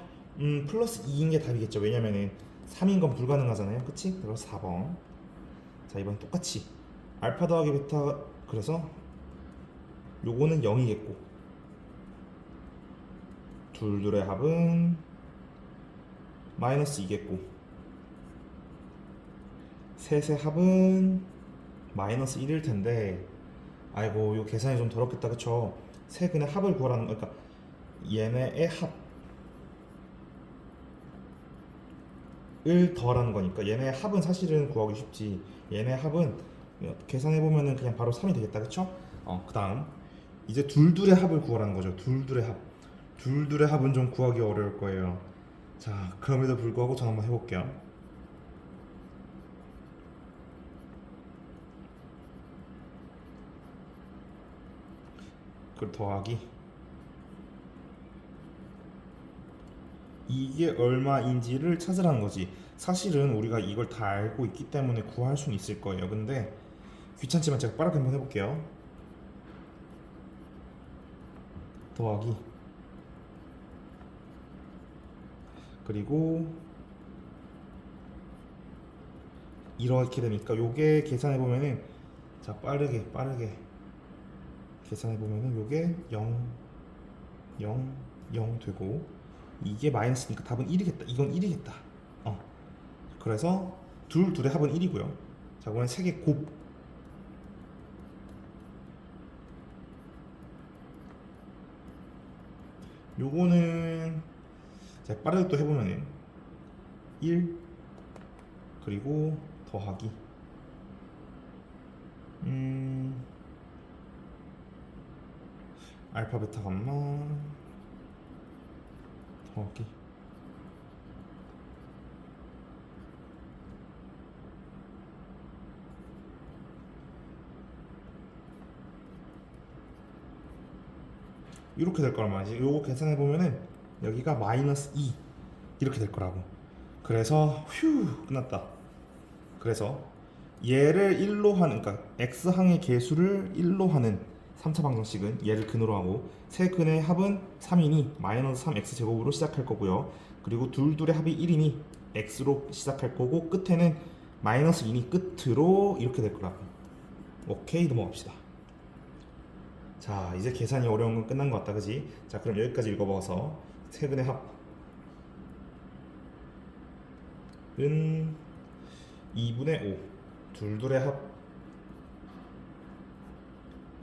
플러스 2인 게 답이겠죠. 왜냐면은 3인 건 불가능하잖아요. 그치? 그래서 4번. 자, 이번 똑같이 알파 더하기 베타, 그래서 요거는 0이겠고 둘의 합은 마이너스 2겠고 셋의 합은 마이너스 1일 텐데, 아이고 요 계산이 좀 더럽겠다. 그쵸? 세근의 합을 구하라는 거, 그러니까 얘네의 합을 더하라는 거니까 얘네의 합은 사실은 구하기 쉽지. 얘네의 합은 계산해 보면은 그냥 바로 3이 되겠다. 그쵸? 그 다음 이제 둘의 합을 구하라는 거죠. 둘의 합. 둘의 합은 좀 구하기 어려울 거예요. 자, 그럼에도 불구하고 전 한번 해볼게요. 그 더하기 이게 얼마인지를 찾으라는 거지. 사실은 우리가 이걸 다 알고 있기 때문에 구할 수는 있을 거예요. 근데 귀찮지만 제가 빠르게 한번 해볼게요. 더하기, 그리고 이렇게 되니까 요게 계산해 보면은, 자, 빠르게 계산해 보면은 요게 0 0 0 되고 이게 마이너스니까 답은 1이겠다. 이건 1이겠다. 그래서 둘의 합은 1이고요. 자, 그러면 세개 곱, 요거는 제가 빠르게 또 해보면은 1, 그리고 더하기 알파 베타 감마 더하기 이렇게 될 거란 말이지. 요거 계산해 보면은 여기가 마이너스 2 이렇게 될 거라고. 그래서 휴, 끝났다. 그래서 얘를 1로 하는, 그러니까 x항의 개수를 1로 하는 3차 방정식은 얘를 근으로 하고, 세 근의 합은 3이니 마이너스 3x 제곱으로 시작할 거고요. 그리고 둘의 합이 1이니 x로 시작할 거고, 끝에는 마이너스 2니 끝으로 이렇게 될 거라고. 오케이, 넘어갑시다. 자, 이제 계산이 어려운 건 끝난 것 같다, 그지? 자, 그럼 여기까지 읽어봐서 세 근의 합은 2분의 5, 둘의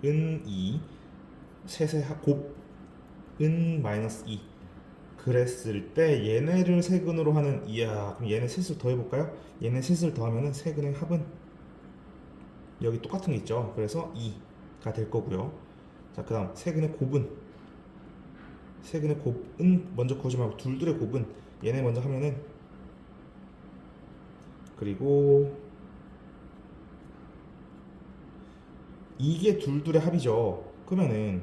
합은 2, 셋의 곱은 마이너스 2. 그랬을 때 얘네를 세근으로 하는, 이야, 그럼 얘네 셋을 더해볼까요? 얘네 셋을 더하면은 세근의 합은 여기 똑같은 게 있죠. 그래서 2가 될 거고요. 자, 그 다음 세근의 곱은 먼저 구하지 말고 둘의 곱은 얘네 먼저 하면은, 그리고 이게 둘의 합이죠. 그러면은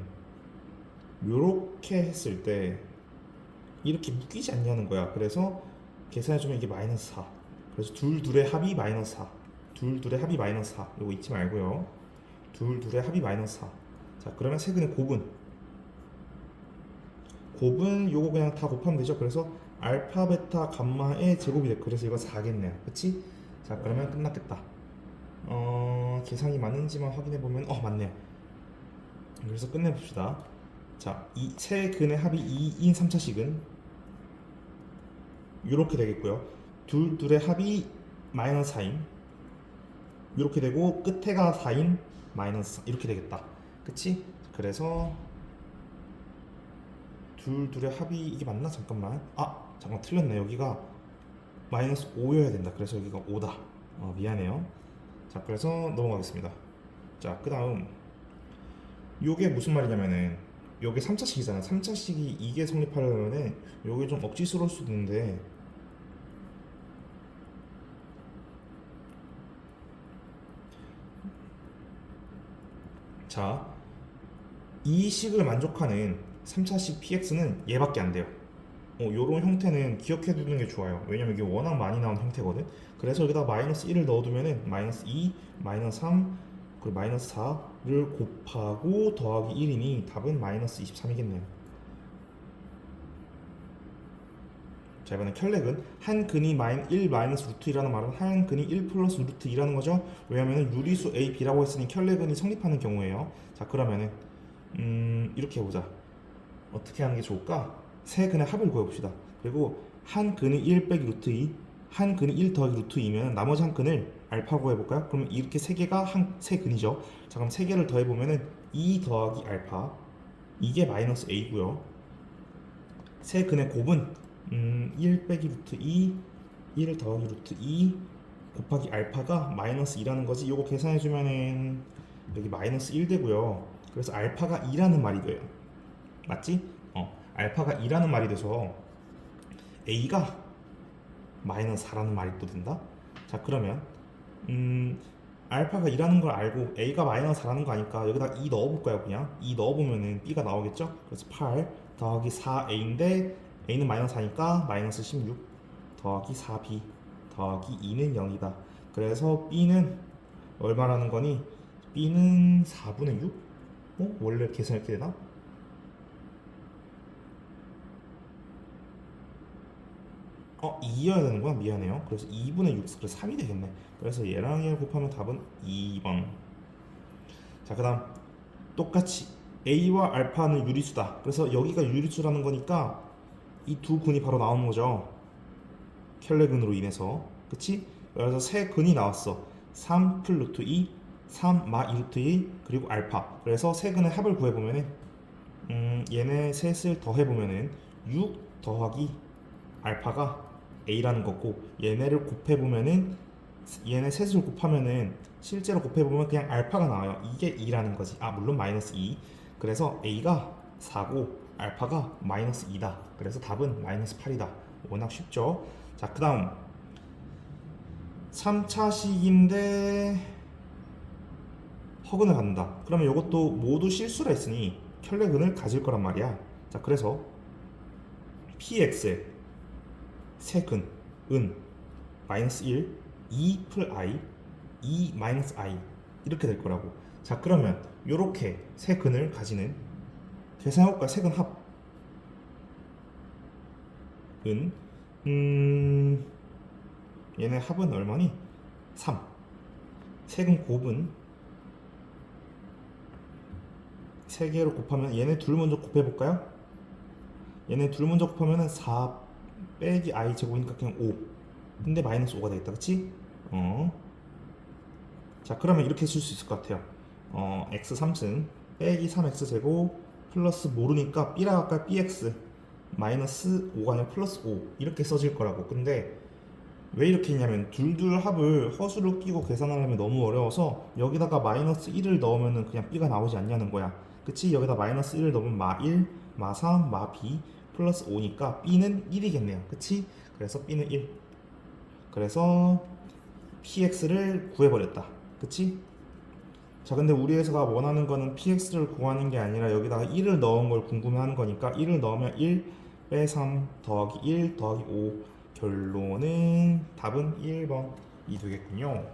요렇게 했을 때 이렇게 묶이지 않냐는 거야. 그래서 계산해주면 이게 마이너스 4. 그래서 둘의 합이 마이너스 4. 둘의 합이 마이너스 4. 요거 잊지 말고요. 둘의 합이 마이너스 4. 자, 그러면 세근의 곱은 요거 그냥 다 곱하면 되죠. 그래서 알파 베타 감마의 제곱이 돼. 그래서 이거 4겠네요. 그치? 자, 그러면 끝났겠다. 계산이 맞는지만 확인해 보면 맞네요. 그래서 끝내봅시다. 자, 이 세 근의 합이 2인 3차식은 이렇게 되겠고요. 둘의 합이 마이너스 4인 이렇게 되고, 끝에가 4인 마이너스 4 이렇게 되겠다. 그치? 그래서 둘의 합이 이게 맞나? 잠깐만. 잠깐 틀렸네. 여기가 마이너스 5여야 된다. 그래서 여기가 5다. 미안해요. 자, 그래서 넘어가겠습니다. 자, 그 다음 요게 무슨 말이냐면은, 요게 3차식이잖아. 3차식이 이게 성립하려면은 요게 좀 억지스러울 수도 있는데, 자, 이 식을 만족하는 3차식 px는 얘밖에 안 돼요. 요런 형태는 기억해 두는 게 좋아요. 왜냐면 이게 워낙 많이 나온 형태거든. 그래서 여기다 마이너스 1을 넣어두면은 마이너스 2, 마이너스 3, 그리고 마이너스 4를 곱하고 더하기 1이니 답은 마이너스 23이겠네요. 자, 이번엔 켤레근 한 근이 1 마이너스 루트 2라는 말은 한 근이 1 플러스 루트 2라는 거죠. 왜냐하면 유리수 A, B라고 했으니 켤레근이 성립하는 경우에요. 자, 그러면은 이렇게 해보자. 어떻게 하는 게 좋을까? 세 근의 합을 구해봅시다. 그리고 한 근이 1 빼기 루트 2, 한 근이 1 더하기 루트 2면 나머지 한 근을 알파고 해볼까요? 그러면 이렇게 세 개가 세 근이죠. 자, 그럼 세 개를 더해보면은 2 더하기 알파, 이게 마이너스 A고요. 세 근의 곱은 1 빼기 루트 2, 1 더하기 루트 2 곱하기 알파가 마이너스 2라는 거지. 이거 계산해주면은 여기 마이너스 1 되고요. 그래서 알파가 2라는 말이 돼요. 맞지? 알파가 2라는 말이 돼서 A가 마이너스 4라는 말이 또 된다. 자, 그러면 알파가 2라는 걸 알고 A가 마이너스 4라는 거 아니까 여기다 2 넣어볼까요? 그냥 2 넣어보면은 B가 나오겠죠? 그래서 8 더하기 4A인데 A는 마이너스 4니까 마이너스 16 더하기 4B 더하기 2는 0이다. 그래서 B는 얼마라는 거니? B는 4분의 6? 원래 계산 이렇게 되나? 어, 2여야 되는구나. 미안해요. 그래서 2분의 6, 그래서 3이 되겠네. 그래서 얘랑 얘를 곱하면 답은 2번. 자, 그 다음 똑같이 A와 알파는 유리수다. 그래서 여기가 유리수라는 거니까 이 두 근이 바로 나오는 거죠. 켈레근으로 인해서. 그치? 그래서 세 근이 나왔어. 3 플 루트 2, 3 마 2 루트 2, 그리고 알파. 그래서 세 근의 합을 구해보면은 얘네 셋을 더해보면은 6 더하기 알파가 A라는 거고, 얘네를 곱해보면은 얘네 셋을 곱하면은 실제로 곱해보면 그냥 알파가 나와요. 이게 2라는 거지. 아, 물론 마이너스 2. 그래서 A가 4고 알파가 마이너스 2다. 그래서 답은 마이너스 8이다. 워낙 쉽죠. 자, 그 다음 3차식인데 허근을 갖는다. 그러면 이것도 모두 실수가 있으니 켤레근을 가질 거란 말이야. 자, 그래서 px의 세근 은 마이너스 1, 2 풀 i, 2 마이너스 i 이렇게 될 거라고. 자, 그러면 이렇게 세 근을 가지는 계산해볼까? 세근 합은 얘네 합은 얼마니? 3. 세근 곱은 세 개로 곱하면 얘네 둘 먼저 곱해볼까요? 얘네 둘 먼저 곱하면은 4 빼기 i 제곱이니까 그냥 5. 근데 마이너스 5가 되겠다. 그치? 자, 그러면 이렇게 쓸 수 있을 것 같아요. x 3승 빼기 3x 제곱 플러스 모르니까 b라고 할까? bx 마이너스 5가 아니라 플러스 5 이렇게 써질 거라고. 근데 왜 이렇게 했냐면 둘둘 합을 허수로 끼고 계산하려면 너무 어려워서 여기다가 마이너스 1을 넣으면 그냥 b가 나오지 않냐는 거야. 그치? 여기다 마이너스 1을 넣으면 마 1, 마 3, 마 b 플러스 5니까 b는 1이겠네요. 그치? 그래서 b는 1. 그래서 px를 구해버렸다. 그치? 자, 근데 우리 회사가 원하는 거는 px를 구하는 게 아니라 여기다가 1을 넣은 걸 궁금해하는 거니까 1을 넣으면 1 빼 3 더하기 1 더하기 5, 결론은 답은 1번이 되겠군요.